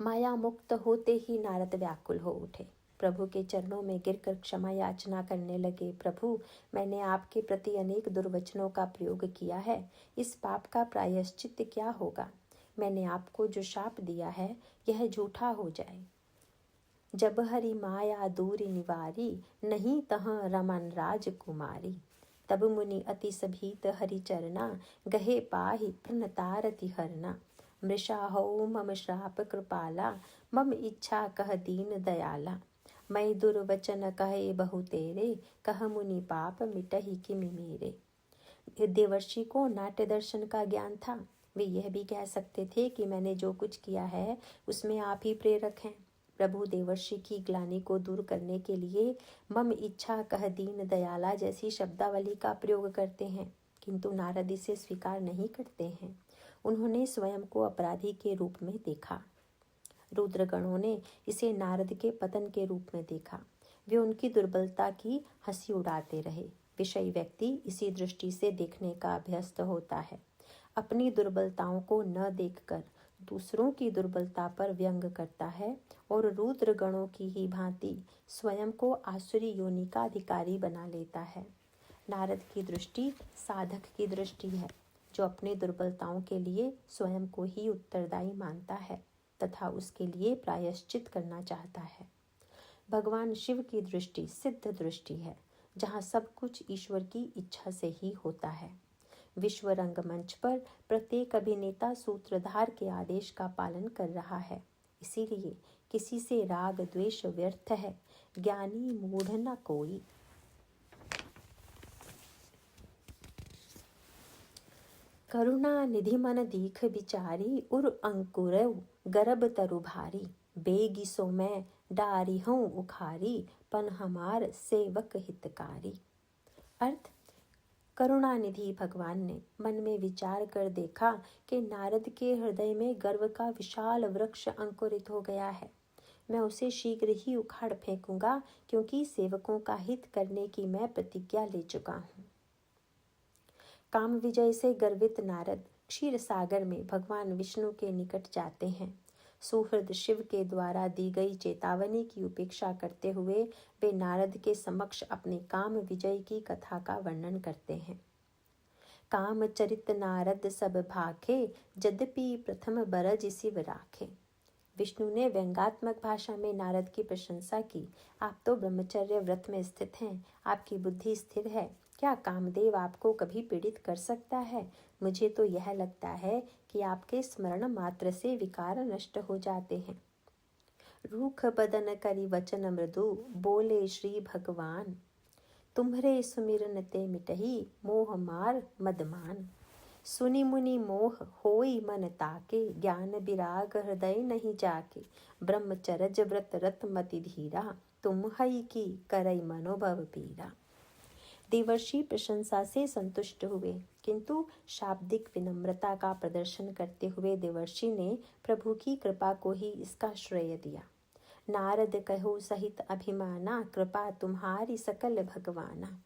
माया मुक्त होते ही नारद व्याकुल हो उठे। प्रभु के चरणों में गिरकर क्षमा याचना करने लगे। प्रभु, मैंने आपके प्रति अनेक दुर्वचनों का प्रयोग किया है। इस पाप का प्रायश्चित क्या होगा? मैंने आपको जो शाप दिया है यह झूठा हो जाए। जब हरि माया दूरी निवारी, नहीं तह रमन राजकुमारी। तब मुनि अति सभीत हरि चरना, गहे पाहि प्रणतारति हरना। मृषा हो मम श्राप कृपाला, मम इच्छा कह दीन दयाला। मैं दुर्वचन कहे बहु तेरे, कह मुनि पाप मिटहि किमि मेरे। देवर्षि को नाट्य दर्शन का ज्ञान था। वे यह भी कह सकते थे कि मैंने जो कुछ किया है उसमें आप ही प्रेरक हैं। प्रभु देवर्षि की ग्लानि को दूर करने के लिए मम इच्छा कह दीन दयाला जैसी शब्दावली का प्रयोग करते हैं, किंतु नारद इसे स्वीकार नहीं करते हैं। उन्होंने स्वयं को अपराधी के रूप में देखा। रुद्रगणों ने इसे नारद के पतन के रूप में देखा। वे उनकी दुर्बलता की हंसी उड़ाते रहे। विषयी व्यक्ति इसी दृष्टि से देखने का अभ्यस्त होता है। अपनी दुर्बलताओं को न देखकर दूसरों की दुर्बलता पर व्यंग करता है और रुद्रगणों की ही भांति स्वयं को आसुरी योनि का अधिकारी बना लेता है। नारद की दृष्टि साधक की दृष्टि है, जो अपनी दुर्बलताओं के लिए स्वयं को ही उत्तरदायी मानता है तथा उसके लिए प्रायश्चित करना चाहता है। भगवान शिव की दृष्टि सिद्ध दृष्टि है, जहाँ सब कुछ ईश्वर की इच्छा से ही होता है। विश्व रंगमंच पर प्रत्येक अभिनेता सूत्रधार के आदेश का पालन कर रहा है। इसीलिए किसी से राग द्वेष व्यर्थ है, ज्ञानी मूढ़ न कोई। करुणा निधि मन दीख बिचारी, उर अंकुरव गर्भ तरु भारी। बेगी सो मैं डारी हूँ उखारी, पन हमार सेवक हितकारी। अर्थ, करुणानिधि भगवान ने मन में विचार कर देखा कि नारद के हृदय में गर्व का विशाल वृक्ष अंकुरित हो गया है। मैं उसे शीघ्र ही उखाड़ फेंकूंगा, क्योंकि सेवकों का हित करने की मैं प्रतिज्ञा ले चुका हूँ। काम विजय से गर्वित नारद क्षीर सागर में भगवान विष्णु के निकट जाते हैं। सुहृद शिव के द्वारा दी गई चेतावनी की उपेक्षा करते हुए वे नारद के समक्ष अपने काम विजय की कथा का वर्णन करते हैं। काम चरित नारद सब भाखे, यद्यपि प्रथम बरज शिव राखे। विष्णु ने व्यंगात्मक भाषा में नारद की प्रशंसा की। आप तो ब्रह्मचर्य व्रत में स्थित हैं, आपकी बुद्धि स्थिर है। क्या कामदेव आपको कभी पीड़ित कर सकता है? मुझे तो यह लगता है कि आपके स्मरण मात्र से विकार नष्ट हो जाते हैं। रूख बदन करी वचन मृदु, बोले श्री भगवान। तुम्हरे सुमिरन ते मिटही, मोह मार मदमान। सुनि मुनि मोह होई मन ताके, ज्ञान विराग हृदय नहीं जाके। ब्रह्मचर्य व्रत रत मति धीरा, तुम हई की करई मनोभव पीरा। देवर्षि प्रशंसा से संतुष्ट हुए, किंतु शाब्दिक विनम्रता का प्रदर्शन करते हुए देवर्षि ने प्रभु की कृपा को ही इसका श्रेय दिया। नारद कहो सहित अभिमाना, कृपा तुम्हारी सकल भगवाना।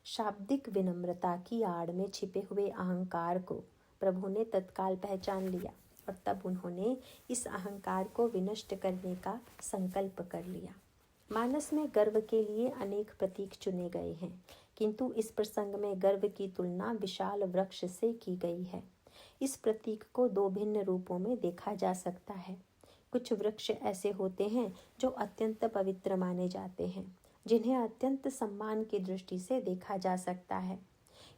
शाब्दिक विनम्रता की आड़ में छिपे हुए अहंकार को प्रभु ने तत्काल पहचान लिया और तब उन्होंने इस अहंकार को विनष्ट करने का संकल्प कर लिया। मानस में गर्व के लिए अनेक प्रतीक चुने गए हैं, किंतु इस प्रसंग में गर्व की तुलना विशाल वृक्ष से की गई है। इस प्रतीक को दो भिन्न रूपों में देखा जा सकता है। कुछ वृक्ष ऐसे होते हैं जो अत्यंत पवित्र माने जाते हैं, जिन्हें अत्यंत सम्मान की दृष्टि से देखा जा सकता है,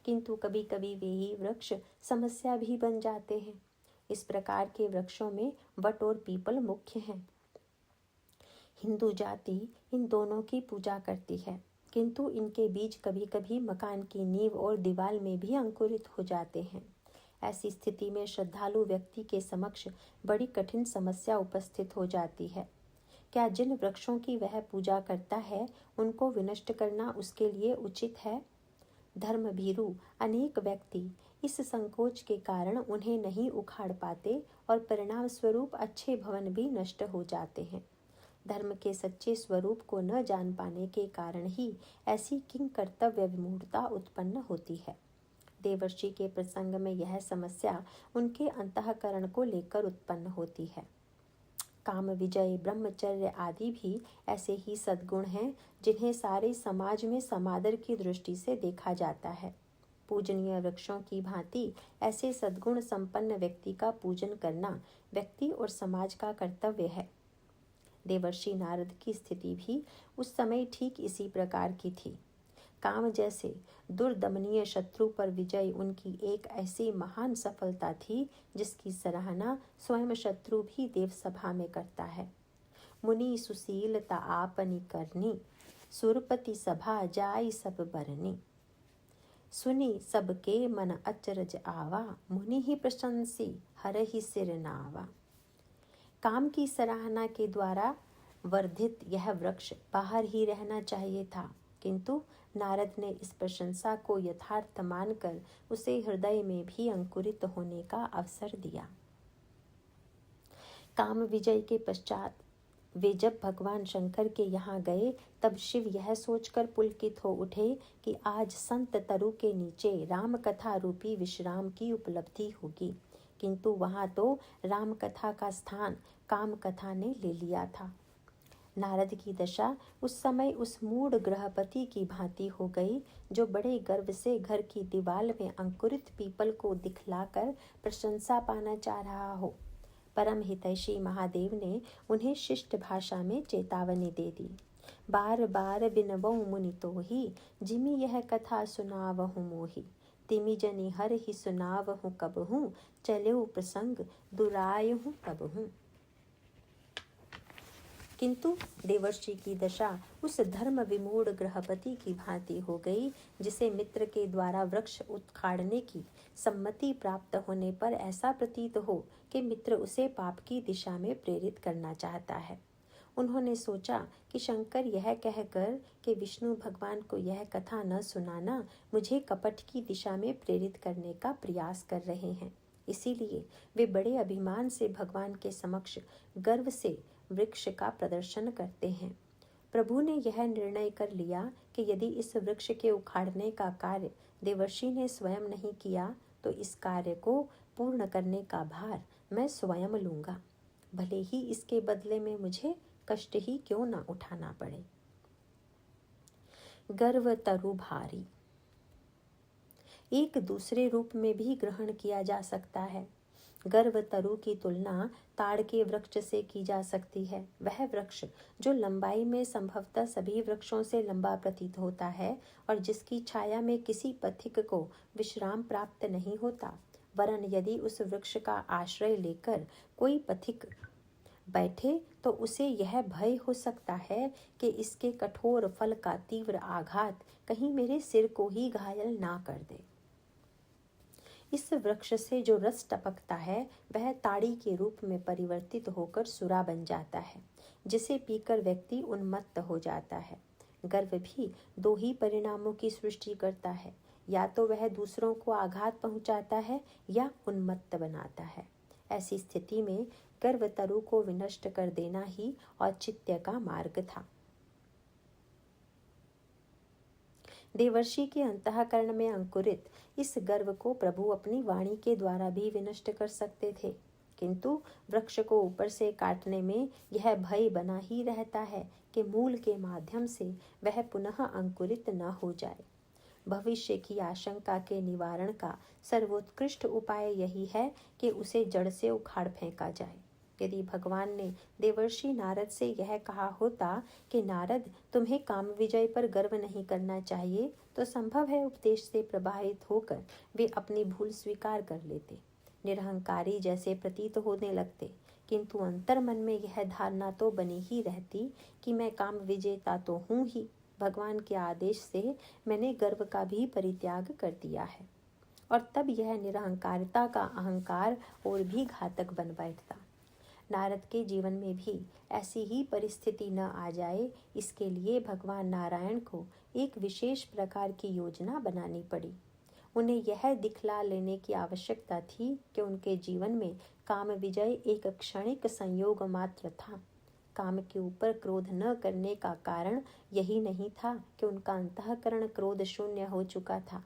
किंतु कभी कभी वे ही वृक्ष समस्या भी बन जाते हैं। इस प्रकार के वृक्षों में वट और पीपल मुख्य हैं। हिंदू जाति इन दोनों की पूजा करती है, किंतु इनके बीज कभी कभी मकान की नींव और दीवार में भी अंकुरित हो जाते हैं। ऐसी स्थिति में श्रद्धालु व्यक्ति के समक्ष बड़ी कठिन समस्या उपस्थित हो जाती है। क्या जिन वृक्षों की वह पूजा करता है उनको विनष्ट करना उसके लिए उचित है? धर्म भीरु अनेक व्यक्ति इस संकोच के कारण उन्हें नहीं उखाड़ पाते और परिणाम स्वरूप अच्छे भवन भी नष्ट हो जाते हैं। धर्म के सच्चे स्वरूप को न जान पाने के कारण ही ऐसी किंग कर्तव्य विमूढ़ता उत्पन्न होती है। देवर्षि के प्रसंग में यह समस्या उनके अंतःकरण को लेकर उत्पन्न होती है। काम विजय, ब्रह्मचर्य आदि भी ऐसे ही सद्गुण हैं जिन्हें सारे समाज में समादर की दृष्टि से देखा जाता है। पूजनीय वृक्षों की भांति ऐसे सद्गुण संपन्न व्यक्ति का पूजन करना व्यक्ति और समाज का कर्तव्य है। देवर्षि नारद की स्थिति भी उस समय ठीक इसी प्रकार की थी। काम जैसे दुर्दमनीय शत्रु पर विजय उनकी एक ऐसी महान सफलता थी जिसकी सराहना स्वयं शत्रु भी देवसभा में करता है। मुनि सुशीलता आपनी करनी, सुरपति सभा जाई सब बरनी। सुनी सबके मन अचरज आवा, मुनि ही प्रशंसी हर ही सिर नावा। काम की सराहना के द्वारा वर्धित यह वृक्ष बाहर ही रहना चाहिए था, किंतु नारद ने इस प्रशंसा को यथार्थ मानकर उसे हृदय में भी अंकुरित होने का अवसर दिया। काम विजय के पश्चात वे जब भगवान शंकर के यहाँ गए तब शिव यह सोचकर पुलकित हो उठे कि आज संत तरु के नीचे राम कथा रूपी विश्राम की उपलब्धि होगी, किंतु वहाँ तो राम कथा का स्थान काम कथा ने ले लिया था। नारद की दशा उस समय उस मूढ़ गृहपति की भांति हो गई जो बड़े गर्व से घर की दीवार में अंकुरित पीपल को दिखलाकर प्रशंसा पाना चाह रहा हो। परम हितैषी महादेव ने उन्हें शिष्ट भाषा में चेतावनी दे दी। बार बार बिनबऊ मुनि तो ही, जिमि यह कथा सुनावहु मोहि। तिमि जनि हर ही सुनावहु कबहु, चलेउ प्रसंग दुरायहु तबहु। किंतु देवर्षि की दशा उस धर्म विमूढ़ गृहपति की भांति हो गई, जिसे मित्र के द्वारा वृक्ष उखाड़ने की सम्मति प्राप्त होने पर ऐसा प्रतीत हो कि मित्र उसे पाप की दिशा में प्रेरित करना चाहता है। उन्होंने सोचा कि शंकर यह कहकर कि विष्णु भगवान को यह कथा न सुनाना, मुझे कपट की दिशा में प्रेरित करने का प्रयास कर रहे हैं। इसीलिए वे बड़े अभिमान से भगवान के समक्ष गर्व से वृक्ष का प्रदर्शन करते हैं। प्रभु ने यह निर्णय कर लिया कि यदि इस वृक्ष के उखाड़ने का कार्य देवर्षि ने स्वयं नहीं किया तो इस कार्य को पूर्ण करने का भार मैं स्वयं लूंगा, भले ही इसके बदले में मुझे कष्ट ही क्यों न उठाना पड़े। गर्व तरु भारी एक दूसरे रूप में भी ग्रहण किया जा सकता है। गर्व तरु की तुलना ताड़ के वृक्ष से की जा सकती है। वह वृक्ष जो लंबाई में संभवतः सभी वृक्षों से लंबा प्रतीत होता है और जिसकी छाया में किसी पथिक को विश्राम प्राप्त नहीं होता, वरन यदि उस वृक्ष का आश्रय लेकर कोई पथिक बैठे तो उसे यह भय हो सकता है कि इसके कठोर फल का तीव्र आघात कहीं मेरे सिर को ही घायल ना कर दे। इस वृक्ष से जो रस टपकता है वह ताड़ी के रूप में परिवर्तित होकर सुरा बन जाता है, जिसे पीकर व्यक्ति उन्मत्त हो जाता है। गर्व भी दो ही परिणामों की सृष्टि करता है, या तो वह दूसरों को आघात पहुंचाता है या उन्मत्त बनाता है। ऐसी स्थिति में गर्व तरु को विनष्ट कर देना ही औचित्य का मार्ग था। देवर्षि के अंतःकरण में अंकुरित इस गर्व को प्रभु अपनी वाणी के द्वारा भी विनष्ट कर सकते थे, किंतु वृक्ष को ऊपर से काटने में यह भय बना ही रहता है कि मूल के माध्यम से वह पुनः अंकुरित न हो जाए। भविष्य की आशंका के निवारण का सर्वोत्कृष्ट उपाय यही है कि उसे जड़ से उखाड़ फेंका जाए। यदि भगवान ने देवर्षि नारद से यह कहा होता कि नारद, तुम्हें काम विजय पर गर्व नहीं करना चाहिए, तो संभव है उपदेश से प्रभावित होकर वे अपनी भूल स्वीकार कर लेते, निरहंकारी जैसे प्रतीत होने लगते। किंतु अंतर मन में यह धारणा तो बनी ही रहती कि मैं काम विजेता तो हूँ ही, भगवान के आदेश से मैंने गर्व का भी परित्याग कर दिया है। और तब यह निरहंकारिता का अहंकार और भी घातक बन बैठता। नारद के जीवन में भी ऐसी ही परिस्थिति न आ जाए, इसके लिए भगवान नारायण को एक विशेष प्रकार की योजना बनानी पड़ी। उन्हें यह दिखला लेने की आवश्यकता थी कि उनके जीवन में काम विजय एक क्षणिक संयोग मात्र था। काम के ऊपर क्रोध न करने का कारण यही नहीं था कि उनका अंतःकरण क्रोध शून्य हो चुका था।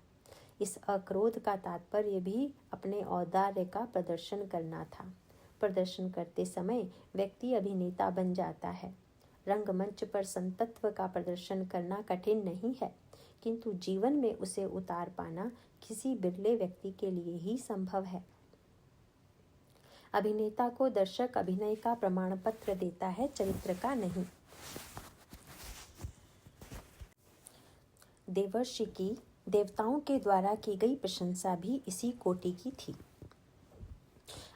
इस अक्रोध का तात्पर्य भी अपने औदार्य का प्रदर्शन करना था। प्रदर्शन करते समय व्यक्ति अभिनेता बन जाता है। रंगमंच पर संतत्व का प्रदर्शन करना कठिन नहीं है, किंतु जीवन में उसे उतार पाना किसी बिरले व्यक्ति के लिए ही संभव है। अभिनेता को दर्शक अभिनय का प्रमाण पत्र देता है, चरित्र का नहीं। देवर्षि की देवताओं के द्वारा की गई प्रशंसा भी इसी कोटि की थी।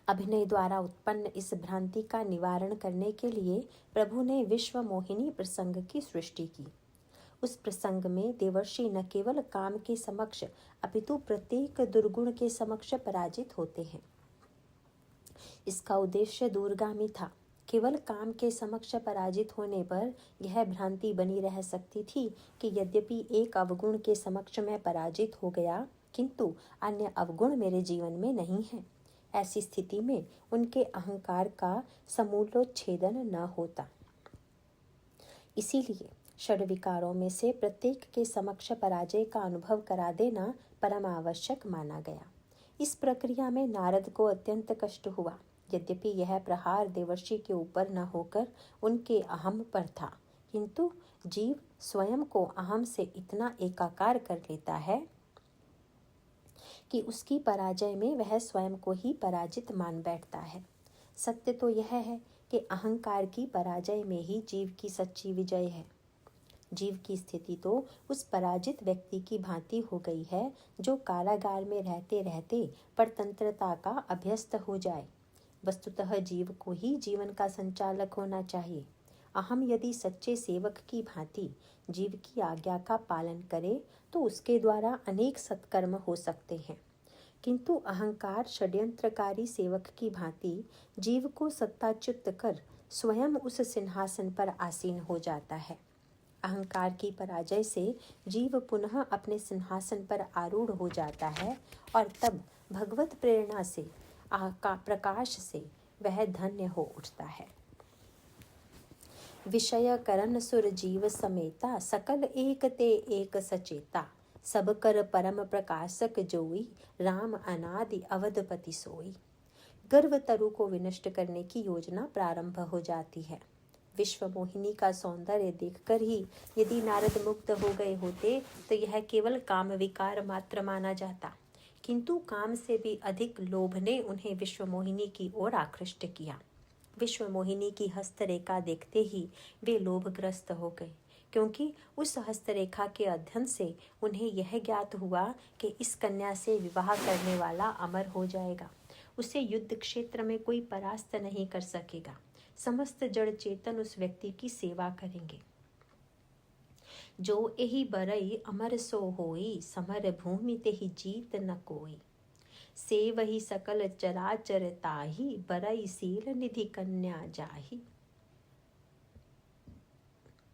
अभिनय द्वारा उत्पन्न इस भ्रांति का निवारण करने के लिए प्रभु ने विश्व मोहिनी प्रसंग की सृष्टि की। उस प्रसंग में देवर्षि न केवल काम के समक्ष अपितु प्रत्येक दुर्गुण के समक्ष पराजित होते हैं। इसका उद्देश्य दूरगामी था। केवल काम के समक्ष पराजित होने पर यह भ्रांति बनी रह सकती थी कि यद्यपि एक अवगुण के समक्ष मैं पराजित हो गया, किंतु अन्य अवगुण मेरे जीवन में नहीं है। ऐसी स्थिति में उनके अहंकार का समूलोच्छेदन न होता। इसीलिए षड विकारों में से प्रत्येक के समक्ष पराजय का अनुभव करा देना परम आवश्यक माना गया। इस प्रक्रिया में नारद को अत्यंत कष्ट हुआ। यद्यपि यह प्रहार देवर्षि के ऊपर न होकर उनके अहम पर था, किंतु जीव स्वयं को अहम से इतना एकाकार कर लेता है कि उसकी पराजय में वह स्वयं को ही पराजित मान बैठता है। सत्य तो यह है कि अहंकार की पराजय में ही जीव की सच्ची विजय है। जीव की स्थिति तो उस पराजित व्यक्ति की भांति हो गई है जो कारागार में रहते रहते परतंत्रता का अभ्यस्त हो जाए। वस्तुतः जीव को ही जीवन का संचालक होना चाहिए। अहम यदि सच्चे सेवक की भांति जीव की आज्ञा का पालन करे तो उसके द्वारा अनेक सत्कर्म हो सकते हैं, किंतु अहंकार षड्यंत्रकारी सेवक की भांति जीव को सत्ताच्युत कर स्वयं उस सिंहासन पर आसीन हो जाता है। अहंकार की पराजय से जीव पुनः अपने सिंहासन पर आरूढ़ हो जाता है और तब भगवत प्रेरणा से प्रकाश से वह धन्य हो उठता है। विषय करण सुर जीव समेता, सकल एक ते एक सचेता। सब कर परम प्रकाशक जोई, राम अनादि अवधपति सोई। गर्व तरु को विनष्ट करने की योजना प्रारंभ हो जाती है। विश्व मोहिनी का सौंदर्य देखकर ही यदि नारद मुग्ध हो गए होते तो यह केवल काम विकार मात्र माना जाता, किंतु काम से भी अधिक लोभ ने उन्हें विश्व मोहिनी की ओर आकृष्ट किया। विश्व मोहिनी की हस्तरेखा देखते ही वे लोभग्रस्त हो गए, क्योंकि उस हस्तरेखा के अध्ययन से उन्हें यह ज्ञात हुआ कि इस कन्या से विवाह करने वाला अमर हो जाएगा, उसे युद्ध क्षेत्र में कोई परास्त नहीं कर सकेगा, समस्त जड़ चेतन उस व्यक्ति की सेवा करेंगे। जो एहि बरई अमर सो होई, समर भूमि तेहि जीत न कोई। से वही सकल चराचर ताही, बरई सील निधि कन्या जाही।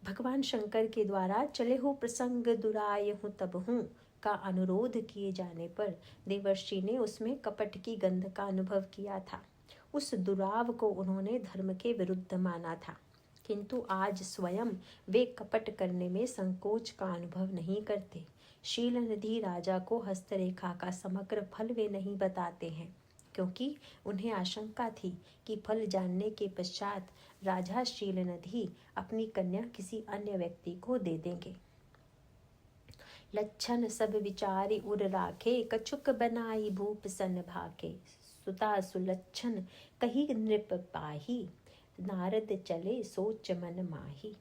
भगवान शंकर के द्वारा चले हो प्रसंग दुराय हूँ तब हूँ का अनुरोध किए जाने पर देवर्षि ने उसमें कपट की गंध का अनुभव किया था। उस दुराव को उन्होंने धर्म के विरुद्ध माना था, किंतु आज स्वयं वे कपट करने में संकोच का अनुभव नहीं करते। शीलनिधि राजा को हस्तरेखा का समग्र फल वे नहीं बताते हैं, क्योंकि उन्हें आशंका थी कि फल जानने के पश्चात राजा शीलनिधि अपनी कन्या किसी अन्य व्यक्ति को दे देंगे। लक्षण सब विचारी उर राखे, कछुक बनाई भूप सन भाके। सुता सुलक्षण कही नृप पाही, नारद चले सोच मन माही।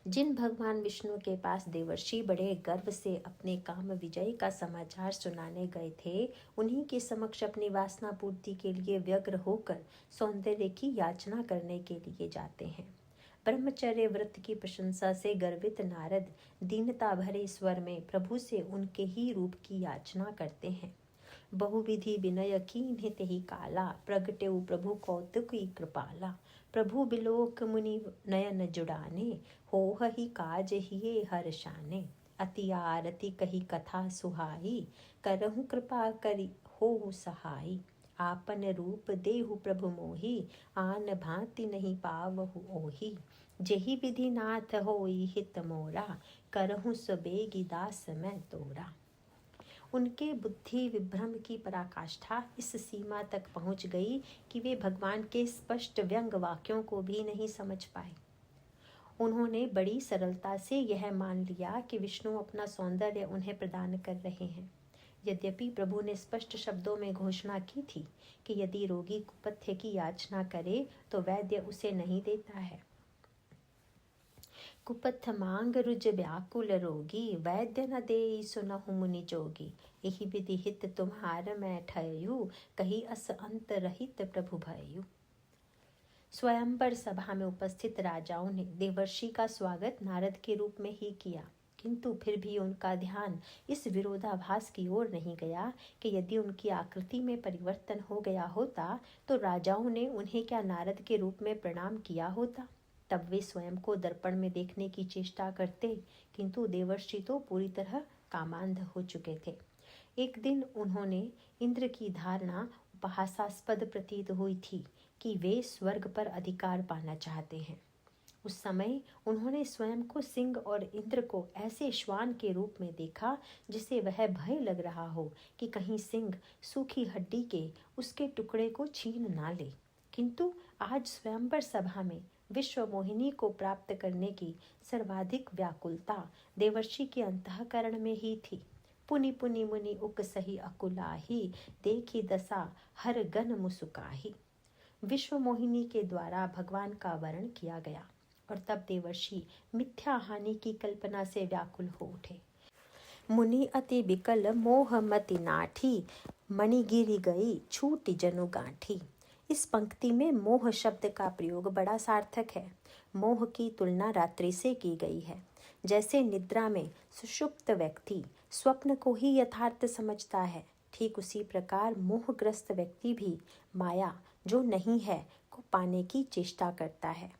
जिन भगवान विष्णु के पास देवर्षि बड़े गर्व से अपने काम विजय का समाचार सुनाने गए थे, उन्हीं के समक्ष अपनी वासना पूर्ति के लिए व्यग्र होकर सौंदर्य की याचना करने के लिए जाते हैं। ब्रह्मचर्य व्रत की प्रशंसा से गर्वित नारद दीनता भरे स्वर में प्रभु से उनके ही रूप की याचना करते हैं। बहुविधि विनय कीन्ह तेहि काला, प्रगटेउ प्रभु कौतुकी कृपाला। प्रभु बिलोक मुनि नयन जुड़ाने, होह ही काज हिये हर्षाने। अति आरती कही कथा सुहाई, करहु कृपा करि होहु सहाई। आपन रूप देहु प्रभु मोहि, आन भांति नहीं पावहु ओहि। जेहि विधि नाथ होई हित मोरा, करहु सबेगी दास मैं तोरा। उनके बुद्धि विभ्रम की पराकाष्ठा इस सीमा तक पहुंच गई कि वे भगवान के स्पष्ट व्यंग वाक्यों को भी नहीं समझ पाए। उन्होंने बड़ी सरलता से यह मान लिया कि विष्णु अपना सौंदर्य उन्हें प्रदान कर रहे हैं। यद्यपि प्रभु ने स्पष्ट शब्दों में घोषणा की थी कि यदि रोगी कुपथ्य की याचना करे तो वैद्य उसे नहीं देता है। कुपथ मांग रुज व्याकुल रोगी, वैद्य न देई सुनहु मुनि जोगी। एहि विधि हित तुम्हार मैं ठयू, कही अस अंत रहित प्रभु भयू। स्वयंवर सभा में उपस्थित राजाओं ने देवर्षि का स्वागत नारद के रूप में ही किया, किंतु फिर भी उनका ध्यान इस विरोधाभास की ओर नहीं गया कि यदि उनकी आकृति में परिवर्तन हो गया होता तो राजाओं ने उन्हें क्या नारद के रूप में प्रणाम किया होता। तब वे स्वयं को दर्पण में देखने की चेष्टा करते, किंतु देवर्षि तो पूरी तरह कामांध हो चुके थे। एक दिन उन्होंने इंद्र की धारणा उपहासास्पद प्रतीत हुई थी कि वे स्वर्ग पर अधिकार पाना चाहते हैं। उस समय उन्होंने स्वयं को सिंह और इंद्र को ऐसे श्वान के रूप में देखा जिसे वह भय लग रहा हो कि कहीं सिंह सूखी हड्डी के उसके टुकड़े को छीन ना ले। किंतु आज स्वयंवर सभा में विश्व मोहिनी को प्राप्त करने की सर्वाधिक व्याकुलता देवर्षि के अंतःकरण में ही थी। पुनि पुनि मुनि उक सही अकुलाही, देखी दशा हर गन मुसुकाही। विश्व मोहिनी के द्वारा भगवान का वर्ण किया गया और तब देवर्षि मिथ्या हानि की कल्पना से व्याकुल हो उठे। मुनि अति विकल मोह मति नाठी, मणि गिरी गई छूटी जनु गांठी। इस पंक्ति में मोह शब्द का प्रयोग बड़ा सार्थक है। मोह की तुलना रात्रि से की गई है। जैसे निद्रा में सुषुप्त व्यक्ति स्वप्न को ही यथार्थ समझता है, ठीक उसी प्रकार मोहग्रस्त व्यक्ति भी माया जो नहीं है को पाने की चेष्टा करता है।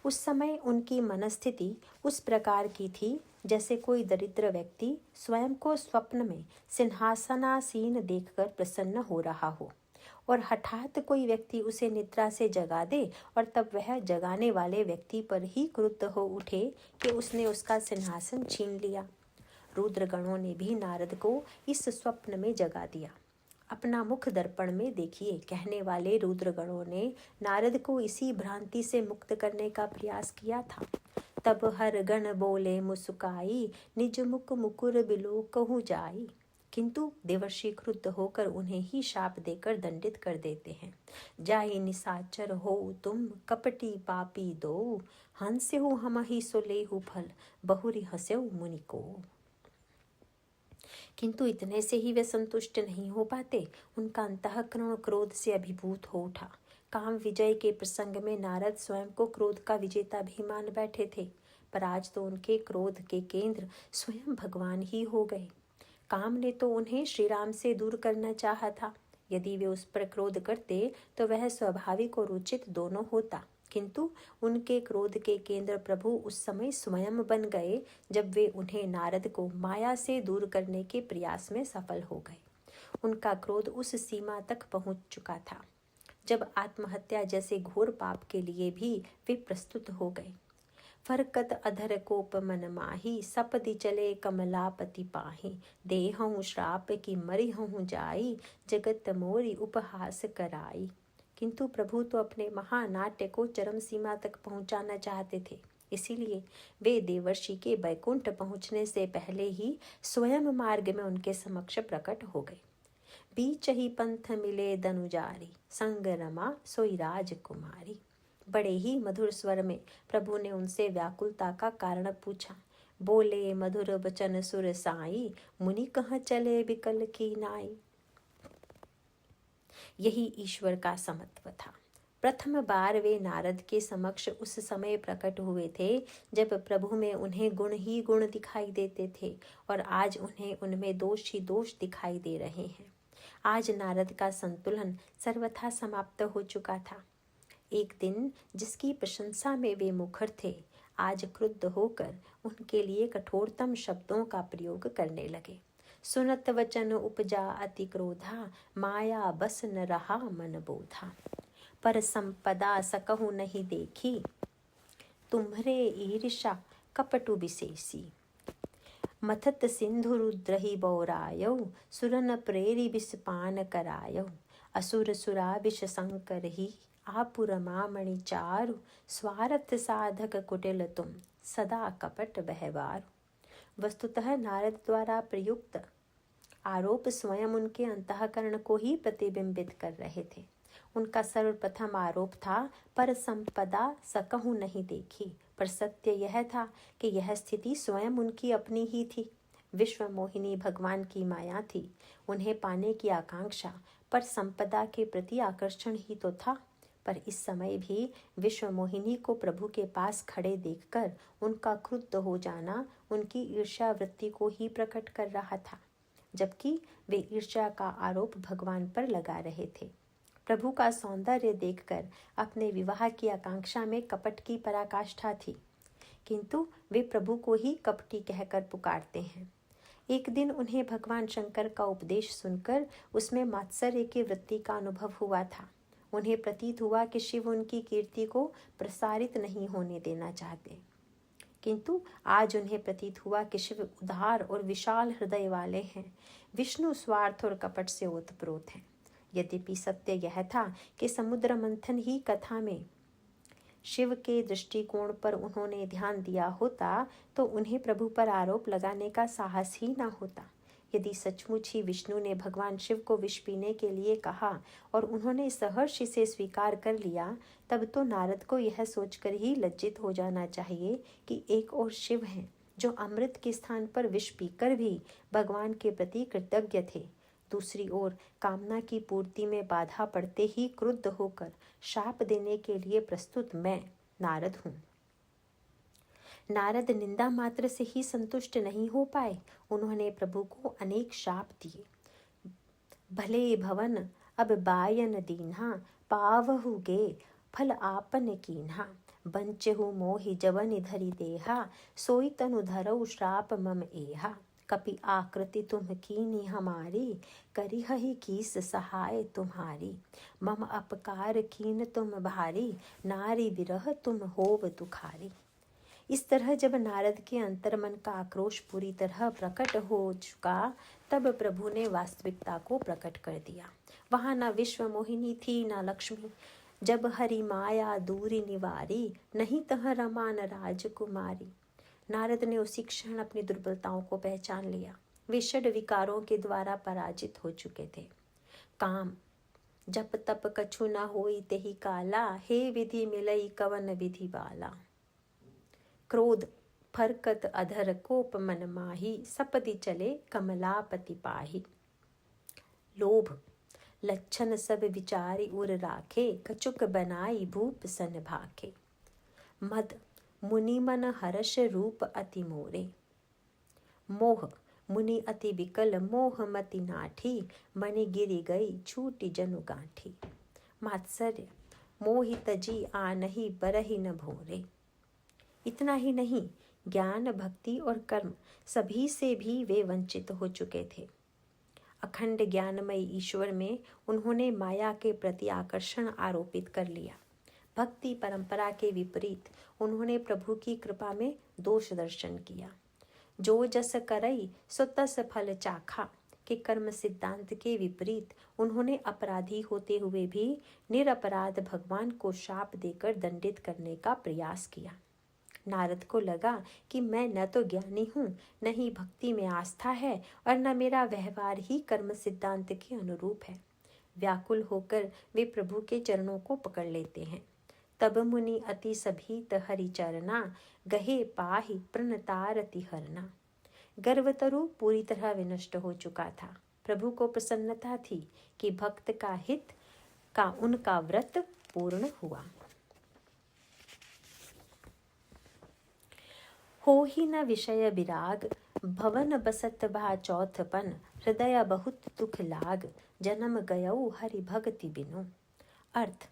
उस समय उनकी मनस्थिति उस प्रकार की थी जैसे कोई दरिद्र व्यक्ति स्वयं को स्वप्न में सिंहासनासीन देखकर प्रसन्न हो रहा हो और हठात कोई व्यक्ति उसे निद्रा से जगा दे और तब वह जगाने वाले व्यक्ति पर ही क्रुद्ध हो उठे कि उसने उसका सिंहासन छीन लिया। रुद्रगणों ने भी नारद को इस स्वप्न में जगा दिया। अपना मुख दर्पण में देखिए कहने वाले रुद्रगणों ने नारद को इसी भ्रांति से मुक्त करने का प्रयास किया था। तब हर गण बोले मुस्काई, निज मुख मुकुर बिलो कहूँ जाई। किंतु देवर्षि क्रुद्ध होकर उन्हें ही शाप देकर दंडित कर देते हैं। जाहि निशाचर हो तुम, कपटी पापी दो, हंस्यहु हमहि सोलेहु फल, बहुरी हस्यहु मुनि को। किंतु इतने से ही वे संतुष्ट नहीं हो पाते। उनका अंतःकरण क्रोध से अभिभूत हो उठा। काम विजय के प्रसंग में नारद स्वयं को क्रोध का विजेता भी मान बैठे थे, पर आज तो उनके क्रोध के केंद्र स्वयं भगवान ही हो गए। काम ने तो उन्हें श्री राम से दूर करना चाहा था। यदि वे उस पर क्रोध करते तो वह स्वाभाविक और उचित दोनों होता, किंतु उनके क्रोध के केंद्र प्रभु उस समय स्वयं बन गए जब वे उन्हें नारद को माया से दूर करने के प्रयास में सफल हो गए। उनका क्रोध उस सीमा तक पहुंच चुका था जब आत्महत्या जैसे घोर पाप के लिए भी वे प्रस्तुत हो गए। फरकत अधर कोप मन माही, सपदि चले कमलापति पाही, देहऊँ श्राप की मरिहऊँ जाई, जगत मोरी उपहास कराई। किंतु प्रभु तो अपने महानाट्य को चरम सीमा तक पहुंचाना चाहते थे, इसीलिए वे देवर्षि के बैकुंठ पहुंचने से पहले ही स्वयं मार्ग में उनके समक्ष प्रकट हो गए। बीच ही पंथ मिले दनुजारी, संग रमा सोई राजकुमारी। बड़े ही मधुर स्वर में प्रभु ने उनसे व्याकुलता का कारण पूछा। बोले मधुर बचन सुर साई, मुनि कहाँ चले बिकल की नाई। यही ईश्वर का समत्व था। प्रथम बार वे नारद के समक्ष उस समय प्रकट हुए थे जब प्रभु में उन्हें गुण ही गुण दिखाई देते थे और आज उन्हें उनमें दोष ही दोष दिखाई दे रहे हैं। आज नारद का संतुलन सर्वथा समाप्त हो चुका था। एक दिन जिसकी प्रशंसा में वे मुखर थे, आज क्रुद्ध होकर उनके लिए कठोरतम शब्दों का प्रयोग करने लगे। सुनत वचन उपजा अति क्रोधा, माया बस न रहा मन बोधा। पर संपदा सकहु नहीं देखी, तुम्हरे ईर्षा कपटु विशेषी। मथत सिंधु रुद्रहि बौरायौ, सुरन प्रेरी विषपान करायौ। असुर सुरा विष संकर ही, आपुर मामणि चारु। स्वार्थ साधक कुटिल तुम, सदा कपट बहवारु। वस्तुतः नारद द्वारा प्रयुक्त आरोप स्वयं उनके अंतःकरण को ही प्रतिबिंबित कर रहे थे। उनका सर्वप्रथम आरोप था पर संपदा सकहु नहीं देखी, पर सत्य यह था कि यह स्थिति स्वयं उनकी अपनी ही थी। विश्व मोहिनी भगवान की माया थी, उन्हें पाने की आकांक्षा, पर संपदा के प्रति आकर्षण ही तो था। पर इस समय भी विश्व मोहिनी को प्रभु के पास खड़े देखकर उनका क्रुद्ध हो जाना उनकी ईर्ष्या वृत्ति को ही प्रकट कर रहा था, जबकि वे ईर्ष्या का आरोप भगवान पर लगा रहे थे। प्रभु का सौंदर्य देखकर अपने विवाह की आकांक्षा में कपट की पराकाष्ठा थी, किंतु वे प्रभु को ही कपटी कहकर पुकारते हैं। एक दिन उन्हें भगवान शंकर का उपदेश सुनकर उसमें मात्सर्य की वृत्ति का अनुभव हुआ था। उन्हें प्रतीत हुआ कि शिव उनकी कीर्ति को प्रसारित नहीं होने देना चाहते, किंतु आज उन्हें प्रतीत हुआ कि शिव उदार और विशाल हृदय वाले हैं, विष्णु स्वार्थ और कपट से ओतप्रोत हैं। यद्यपि सत्य यह था कि समुद्र मंथन ही कथा में शिव के दृष्टिकोण पर उन्होंने ध्यान दिया होता तो उन्हें प्रभु पर आरोप लगाने का साहस ही ना होता। यदि सचमुच ही विष्णु ने भगवान शिव को विष पीने के लिए कहा और उन्होंने सहर्ष से स्वीकार कर लिया, तब तो नारद को यह सोचकर ही लज्जित हो जाना चाहिए कि एक और शिव हैं जो अमृत के स्थान पर विष पीकर भी भगवान के प्रति कृतज्ञ थे, दूसरी ओर कामना की पूर्ति में बाधा पड़ते ही क्रुद्ध होकर शाप देने के लिए प्रस्तुत मैं नारद हूँ। नारद निंदा मात्र से ही संतुष्ट नहीं हो पाए, उन्होंने प्रभु को अनेक शाप दिए। भले भवन अब बायन दीन्हा, पावहुगे फल आपन कीन्हा। बंचहु मोहि जवन धरि देहा, सोई तनु धरऊ श्राप मम एहा। कपि आकृति तुम कीनी हमारी, करिहहि कीस सहाय तुम्हारी। मम अपकार कीन तुम भारी, नारी विरह तुम होव दुखारी। इस तरह जब नारद के अंतर्मन का आक्रोश पूरी तरह प्रकट हो चुका, तब प्रभु ने वास्तविकता को प्रकट कर दिया। वहाँ न विश्व मोहिनी थी न लक्ष्मी, जब हरि माया दूरी निवारी, नहीं तह रमा न राजकुमारी। नारद ने उसी क्षण अपनी दुर्बलताओं को पहचान लिया। वे षड विकारों के द्वारा पराजित हो चुके थे। काम जप तप कछु न होई तेहि काला, हे विधि मिलई कवन विधि बाला। क्रोध फरकत अधर कोप मन माही, सपदि चले कमलापति पाही। लोभ लक्षण सब विचारी उर राखे, कचुक बनाई भूप सन भाखे। मद मुनि मन हर्ष रूप अति मोरे, मोह मुनि अति विकल मोह मति नाठी, मनि गिरी गई छूटी जनु गांठी। मात्सर्य मोहि तजी आनहि बरहि न भोरे। इतना ही नहीं, ज्ञान भक्ति और कर्म सभी से भी वे वंचित हो चुके थे। अखंड ज्ञानमयी ईश्वर में उन्होंने माया के प्रति आकर्षण आरोपित कर लिया। भक्ति परंपरा के विपरीत उन्होंने प्रभु की कृपा में दोष दर्शन किया। जो जस करई सो तस फल चाखा के कर्म सिद्धांत के विपरीत उन्होंने अपराधी होते हुए भी निरपराध भगवान को शाप देकर दंडित करने का प्रयास किया। नारद को लगा कि मैं न तो ज्ञानी हूँ, न ही भक्ति में आस्था है और न मेरा व्यवहार ही कर्म सिद्धांत के अनुरूप है। व्याकुल होकर वे प्रभु के चरणों को पकड़ लेते हैं। तब मुनि अति सभीत हरि चरना, गहे पाहि प्रणतारति हरना। गर्वतरु पूरी तरह विनष्ट हो चुका था। प्रभु को प्रसन्नता थी कि भक्त का हित का उनका व्रत पूर्ण हुआ। हो ही न विषय विराग, भवन बसत भा चौथपन। हृदय बहुत दुख लाग, जन्म गयऊ हरि भक्ति बिनु। अर्थ,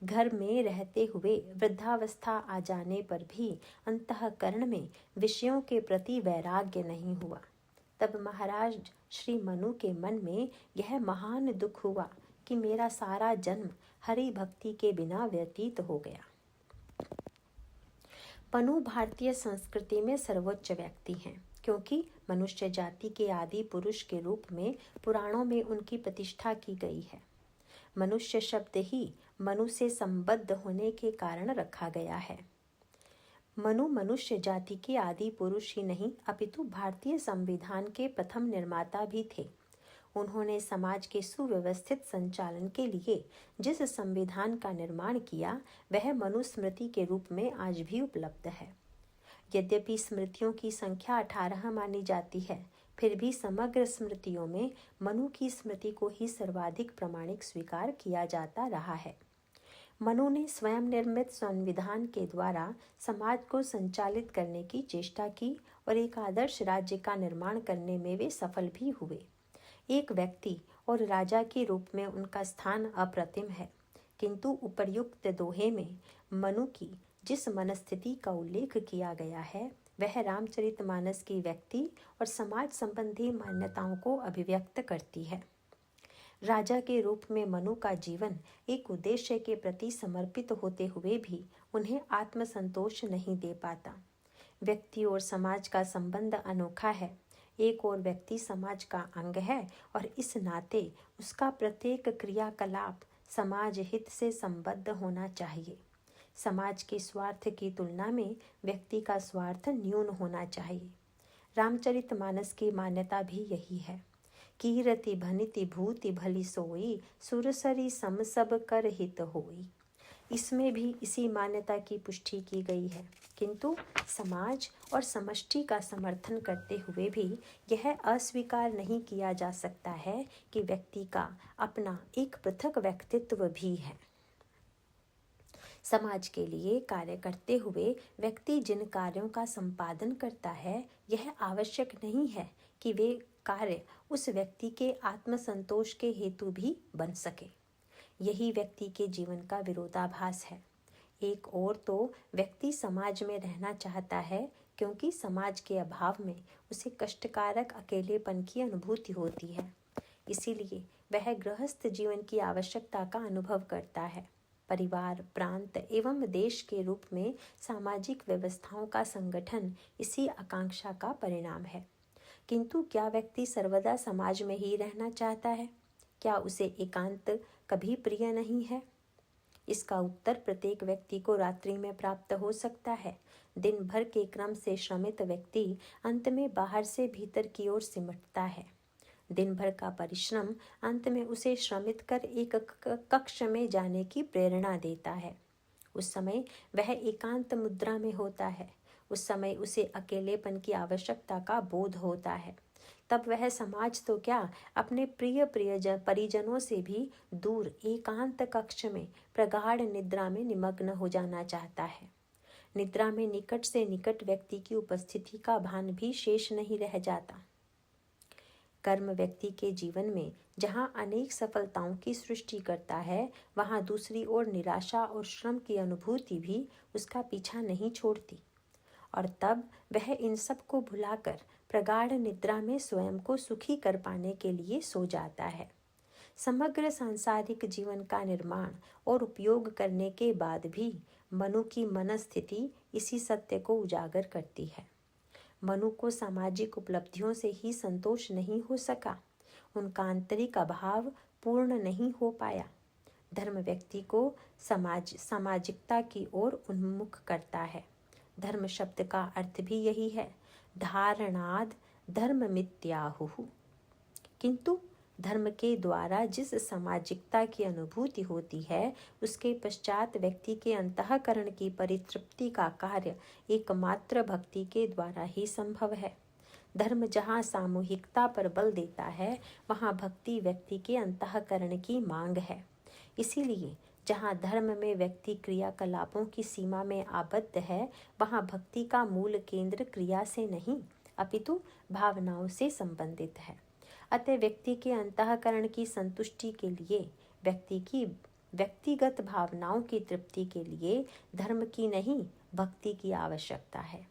घर में रहते हुए वृद्धावस्था आ जाने पर भी अंतःकरण में विषयों के प्रति वैराग्य नहीं हुआ। तब महाराज श्री मनु के मन में यह महान दुख हुआ कि मेरा सारा जन्म हरि भक्ति के बिना व्यतीत हो गया। मनु भारतीय संस्कृति में सर्वोच्च व्यक्ति हैं, क्योंकि मनुष्य जाति के आदि पुरुष के रूप में पुराणों में उनकी प्रतिष्ठा की गई है। मनुष्य शब्द ही मनु से संबद्ध होने के कारण रखा गया है। मनु मनुष्य जाति के आदि पुरुष ही नहीं, अपितु भारतीय संविधान के प्रथम निर्माता भी थे। उन्होंने समाज के सुव्यवस्थित संचालन के लिए जिस संविधान का निर्माण किया, वह मनुस्मृति के रूप में आज भी उपलब्ध है। यद्यपि स्मृतियों की संख्या 18 मानी जाती है, फिर भी समग्र स्मृतियों में मनु की स्मृति को ही सर्वाधिक प्रामाणिक स्वीकार किया जाता रहा है। मनु ने स्वयं निर्मित संविधान के द्वारा समाज को संचालित करने की चेष्टा की और एक आदर्श राज्य का निर्माण करने में वे सफल भी हुए। एक व्यक्ति और राजा के रूप में उनका स्थान अप्रतिम है, किंतु उपर्युक्त दोहे में मनु की जिस मनस्थिति का उल्लेख किया गया है, वह रामचरितमानस की व्यक्ति और समाज संबंधी मान्यताओं को अभिव्यक्त करती है। राजा के रूप में मनु का जीवन एक उद्देश्य के प्रति समर्पित होते हुए भी उन्हें आत्मसंतोष नहीं दे पाता। व्यक्ति और समाज का संबंध अनोखा है। एक और व्यक्ति समाज का अंग है और इस नाते उसका प्रत्येक क्रियाकलाप समाज हित से संबद्ध होना चाहिए। समाज के स्वार्थ की तुलना में व्यक्ति का स्वार्थ न्यून होना चाहिए। रामचरितमानस की मान्यता भी यही है। कीरति भनिति भूति भली सोई, सुरसरी सम सब कर हित होई। इसमें भी इसी मान्यता की पुष्टि की गई है, किंतु समाज और समष्टि का समर्थन करते हुए भी यह अस्वीकार नहीं किया जा सकता है कि व्यक्ति का अपना एक पृथक व्यक्तित्व भी है। समाज के लिए कार्य करते हुए व्यक्ति जिन कार्यों का संपादन करता है, यह आवश्यक नहीं है कि वे कार्य उस व्यक्ति के आत्मसंतोष के हेतु भी बन सके। यही व्यक्ति के जीवन का विरोधाभास है। एक ओर तो व्यक्ति समाज में रहना चाहता है, क्योंकि समाज के अभाव में उसे कष्टकारक अकेलेपन की अनुभूति होती है। इसीलिए वह गृहस्थ जीवन की आवश्यकता का अनुभव करता है। परिवार, प्रांत एवं देश के रूप में सामाजिक व्यवस्थाओं का संगठन इसी आकांक्षा का परिणाम है। किंतु क्या व्यक्ति सर्वदा समाज में ही रहना चाहता है? क्या उसे एकांत कभी प्रिय नहीं है? इसका उत्तर प्रत्येक व्यक्ति को रात्रि में प्राप्त हो सकता है। दिन भर के क्रम से श्रमित व्यक्ति अंत में बाहर से भीतर की ओर सिमटता है। दिन भर का परिश्रम अंत में उसे श्रमित कर एक कक्ष में जाने की प्रेरणा देता है। उस समय वह एकांत मुद्रा में होता है। उस समय उसे अकेलेपन की आवश्यकता का बोध होता है। तब वह समाज तो क्या, अपने प्रिय परिजनों से भी दूर एकांत कक्ष में प्रगाढ़ निद्रा में निमग्न हो जाना चाहता है। निद्रा में निकट से निकट व्यक्ति की उपस्थिति का भान भी शेष नहीं रह जाता। कर्म व्यक्ति के जीवन में जहाँ अनेक सफलताओं की सृष्टि करता है, वहाँ दूसरी ओर निराशा और श्रम की अनुभूति भी उसका पीछा नहीं छोड़ती। और तब वह इन सब को भुलाकर प्रगाढ़ निद्रा में स्वयं को सुखी कर पाने के लिए सो जाता है। समग्र सांसारिक जीवन का निर्माण और उपयोग करने के बाद भी मनु की मनस्थिति इसी सत्य को उजागर करती है। मनु को सामाजिक उपलब्धियों से ही संतोष नहीं हो सका। उनका आंतरिक अभाव पूर्ण नहीं हो पाया। धर्म व्यक्ति को सामाजिकता की ओर उन्मुख करता है। धर्म शब्द का अर्थ भी यही है, धारणाद धर्म मित्याहुः। किंतु धर्म के द्वारा जिस सामाजिकता की अनुभूति होती है, उसके पश्चात व्यक्ति के अंतःकरण की परितृप्ति का कार्य एकमात्र भक्ति के द्वारा ही संभव है। धर्म जहाँ सामूहिकता पर बल देता है, वहाँ भक्ति व्यक्ति के अंतःकरण की मांग है। इसीलिए जहाँ धर्म में व्यक्ति क्रियाकलापों की सीमा में आबद्ध है, वहाँ भक्ति का मूल केंद्र क्रिया से नहीं अपितु भावनाओं से संबंधित है। अतः व्यक्ति के अंतःकरण की संतुष्टि के लिए, व्यक्ति की व्यक्तिगत भावनाओं की तृप्ति के लिए धर्म की नहीं भक्ति की आवश्यकता है।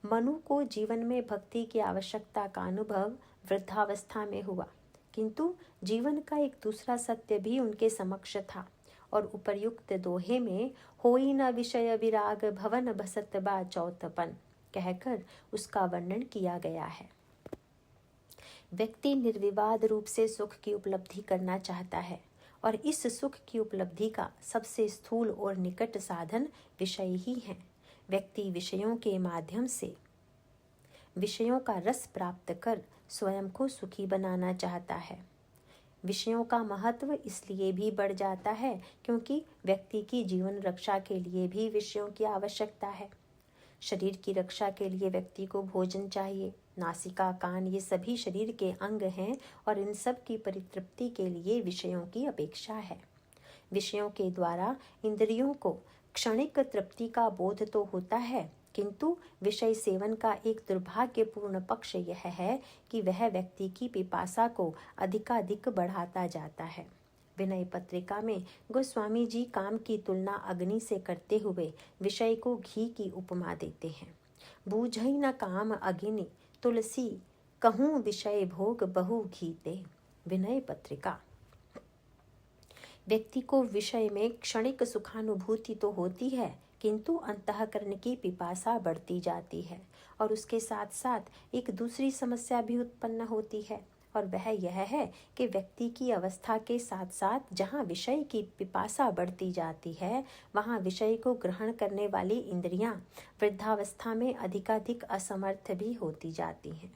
मनु को जीवन में भक्ति की आवश्यकता का अनुभव वृद्धावस्था में हुआ, किंतु जीवन का एक दूसरा सत्य भी उनके समक्ष था और उपर्युक्त दोहे में होई न विषय विराग भवन भसत बा चौतपन कहकर उसका वर्णन किया गया है। व्यक्ति निर्विवाद रूप से सुख की उपलब्धि करना चाहता है और इस सुख की उपलब्धि का सबसे स्थूल और निकट साधन विषय ही है। व्यक्ति विषयों के माध्यम से विषयों का रस प्राप्त कर स्वयं को सुखी बनाना चाहता है। विषयों का महत्व इसलिए भी बढ़ जाता है क्योंकि व्यक्ति की जीवन रक्षा के लिए भी विषयों की आवश्यकता है। शरीर की रक्षा के लिए व्यक्ति को भोजन चाहिए। नासिका, कान ये सभी शरीर के अंग हैं और इन सब की परितृप्ति के लिए विषयों की अपेक्षा है। विषयों के द्वारा इंद्रियों को क्षणिक तृप्ति का बोध तो होता है, किंतु विषय सेवन का एक दुर्भाग्यपूर्ण पक्ष यह है कि वह व्यक्ति की पिपासा को अधिकाधिक बढ़ाता जाता है। विनय पत्रिका में गोस्वामी जी काम की तुलना अग्नि से करते हुए विषय को घी की उपमा देते हैं। बूझई न काम अग्नि तुलसी, कहूँ विषय भोग बहु घीते। विनय पत्रिका। व्यक्ति को विषय में क्षणिक सुखानुभूति तो होती है, किंतु अंतःकरण की पिपासा बढ़ती जाती है और उसके साथ साथ एक दूसरी समस्या भी उत्पन्न होती है, और वह यह है कि व्यक्ति की अवस्था के साथ साथ जहाँ विषय की पिपासा बढ़ती जाती है, वहाँ विषय को ग्रहण करने वाली इंद्रियां वृद्धावस्था में अधिकाधिक असमर्थ भी होती जाती हैं।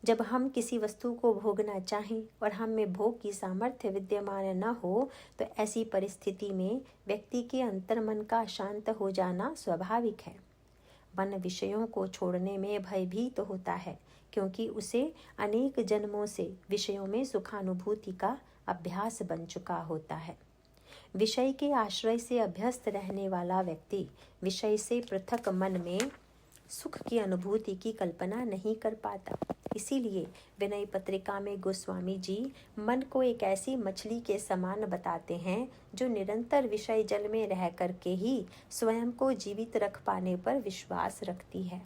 जब हम किसी वस्तु को भोगना चाहें और हम में भोग की सामर्थ्य विद्यमान न हो तो ऐसी परिस्थिति में व्यक्ति के अंतर्मन का शांत हो जाना स्वाभाविक है। मन विषयों को छोड़ने में भयभीत होता है क्योंकि उसे अनेक जन्मों से विषयों में सुखानुभूति का अभ्यास बन चुका होता है। विषय के आश्रय से अभ्यस्त रहने वाला व्यक्ति विषय से पृथक मन में सुख की अनुभूति की कल्पना नहीं कर पाता। इसीलिए विनय पत्रिका में गोस्वामी जी मन को एक ऐसी मछली के समान बताते हैं जो निरंतर विषय जल में रह करके ही स्वयं को जीवित रख पाने पर विश्वास रखती है।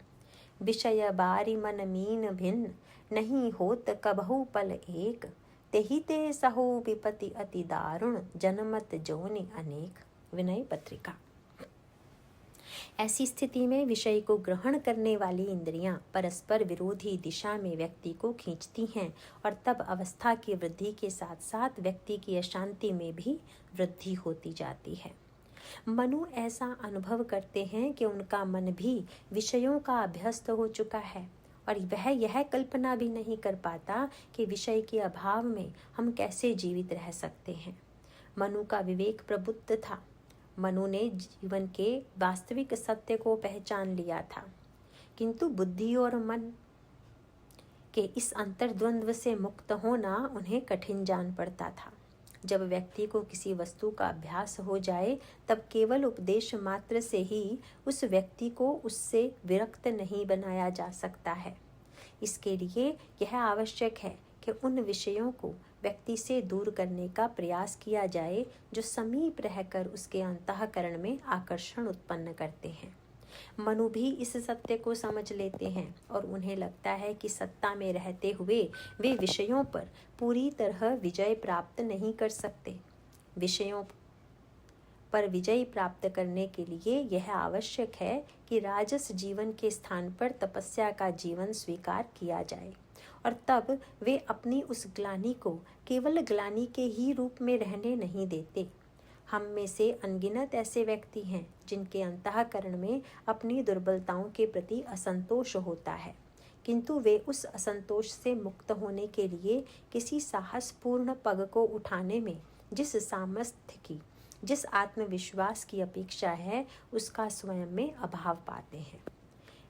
विषय बारी मन मीन भिन्न, नहीं होत कबहु पल एक, तेहि ते सहो विपति अति दारुण, जनमत जोनि अनेक। विनय पत्रिका। ऐसी स्थिति में विषय को ग्रहण करने वाली इंद्रियां परस्पर विरोधी दिशा में व्यक्ति को खींचती हैं और तब अवस्था की वृद्धि के साथ साथ व्यक्ति की अशांति में भी वृद्धि होती जाती है। मनु ऐसा अनुभव करते हैं कि उनका मन भी विषयों का अभ्यस्त हो चुका है और वह यह कल्पना भी नहीं कर पाता कि विषय के अभाव में हम कैसे जीवित रह सकते हैं। मनु का विवेक प्रबुद्ध था। मनु ने जीवन के वास्तविक सत्य को पहचान लिया था, किंतु बुद्धि और मन के इस अंतर्द्वंद्व से मुक्त होना उन्हें कठिन जान पड़ता था। जब व्यक्ति को किसी वस्तु का अभ्यास हो जाए तब केवल उपदेश मात्र से ही उस व्यक्ति को उससे विरक्त नहीं बनाया जा सकता है। इसके लिए यह आवश्यक है कि उन विषयों को व्यक्ति से दूर करने का प्रयास किया जाए जो समीप रहकर उसके अंतःकरण में आकर्षण उत्पन्न करते हैं। मनु भी इस सत्य को समझ लेते हैं और उन्हें लगता है कि सत्ता में रहते हुए वे विषयों पर पूरी तरह विजय प्राप्त नहीं कर सकते। विषयों पर विजय प्राप्त करने के लिए यह आवश्यक है कि राजस जीवन के स्थान पर तपस्या का जीवन स्वीकार किया जाए और तब वे अपनी उस ग्लानि को केवल ग्लानि के ही रूप में रहने नहीं देते। हम में से अनगिनत ऐसे व्यक्ति हैं जिनके अंतःकरण में अपनी दुर्बलताओं के प्रति असंतोष होता है, किंतु वे उस असंतोष से मुक्त होने के लिए किसी साहसपूर्ण पग को उठाने में जिस सामर्थ्य की, जिस आत्मविश्वास की अपेक्षा है, उसका स्वयं में अभाव पाते हैं।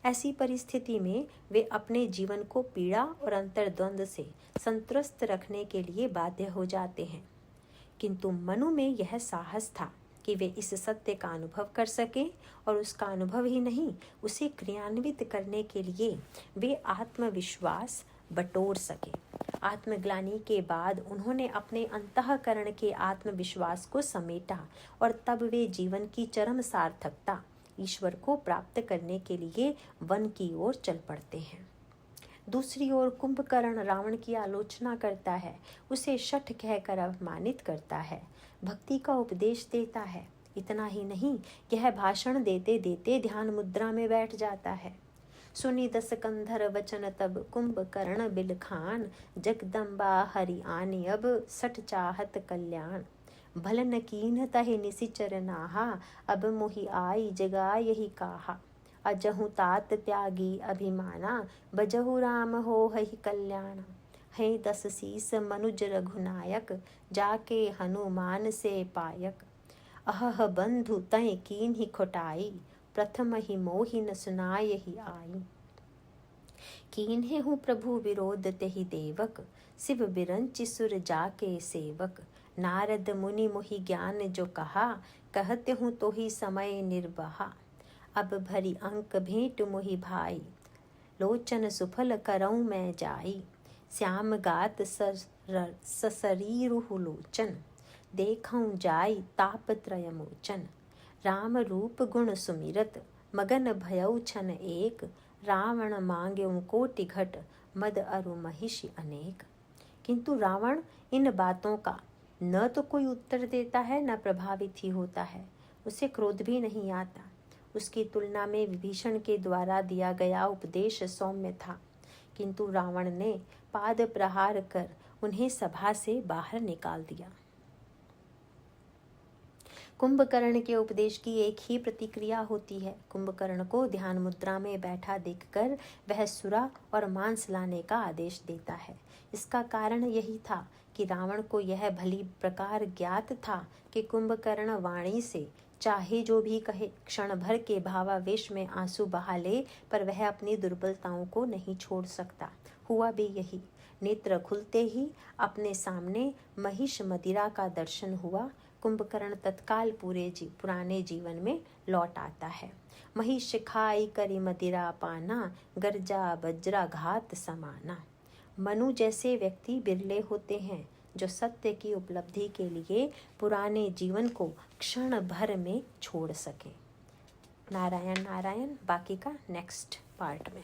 ऐसी परिस्थिति में वे अपने जीवन को पीड़ा और अंतर्द्वंद से संतुष्ट रखने के लिए बाध्य हो जाते हैं। किंतु मनु में यह साहस था कि वे इस सत्य का अनुभव कर सकें और उसका अनुभव ही नहीं, उसे क्रियान्वित करने के लिए वे आत्मविश्वास बटोर सके। आत्मग्लानि के बाद उन्होंने अपने अंतःकरण के आत्मविश्वास को समेटा और तब वे जीवन की चरम सार्थकता ईश्वर को प्राप्त करने के लिए वन की ओर चल पड़ते हैं। दूसरी ओर कुंभकर्ण रावण की आलोचना करता है, उसे शठ कहकर अपमानित करता है, भक्ति का उपदेश देता है। इतना ही नहीं, यह भाषण देते देते ध्यान मुद्रा में बैठ जाता है। सुनी दस कंधर वचन तब कुंभकर्ण बिलखान, जगदम्बा हरि आनी अब सठ चाहत कल्याण। भल न कीन्ह तहि निसिचर नाहा, अब मोहि आई जगा यही काहा। अजहु तात त्यागी अभिमाना, बजहु राम हो हहि कल्याण। हे दस शीस मनुज रघुनायक, जाके हनुमान से पायक। अहह बंधु तय कीन्हि खोटाई, प्रथम ही मोहि न सुनाय ही आई। कीन्हे हूँ प्रभु विरोध तेहि देवक, शिव बिरंचि सुर जाके सेवक। नारद मुनि मोहि ज्ञान जो कहा, कहते हूँ तो ही समय निर्बहा। अब भरी अंक भेंट मोहि भाई, लोचन सुफल करऊँ मैं जाई। श्याम गात सशरीरु लोचन, देखऊँ जाई तापत्रय मोचन। राम रूप गुण सुमिरत, मगन भयउ छन एक। रावण मांग्यों कोटि घट, मद अरु महिषी अनेक। किंतु रावण इन बातों का न तो कोई उत्तर देता है, न प्रभावित ही होता है। उसे क्रोध भी नहीं आता। उसकी तुलना में विभीषण के द्वारा दिया गया उपदेश सौम्य था, किंतु रावण ने पाद प्रहार कर उन्हें सभा से बाहर निकाल दिया। कुंभकर्ण के उपदेश की एक ही प्रतिक्रिया होती है। कुंभकर्ण को ध्यान मुद्रा में बैठा देखकर वह सुरा और मांस लाने का आदेश देता है। इसका कारण यही था कि रावण को यह भली प्रकार ज्ञात था कि कुंभकर्ण वाणी से चाहे जो भी कहे, क्षण भर के भावावेश में आंसू बहा ले, पर वह अपनी दुर्बलताओं को नहीं छोड़ सकता। हुआ भी यही। नेत्र खुलते ही अपने सामने महिष मदिरा का दर्शन हुआ। कुंभकर्ण तत्काल पुराने जीवन में लौट आता है। महिष खाई करी मदिरा पाना, गर्जा बज्रा घात समाना। मनु जैसे व्यक्ति बिरले होते हैं जो सत्य की उपलब्धि के लिए पुराने जीवन को क्षण भर में छोड़ सके। नारायण नारायण। बाकी का नेक्स्ट पार्ट में।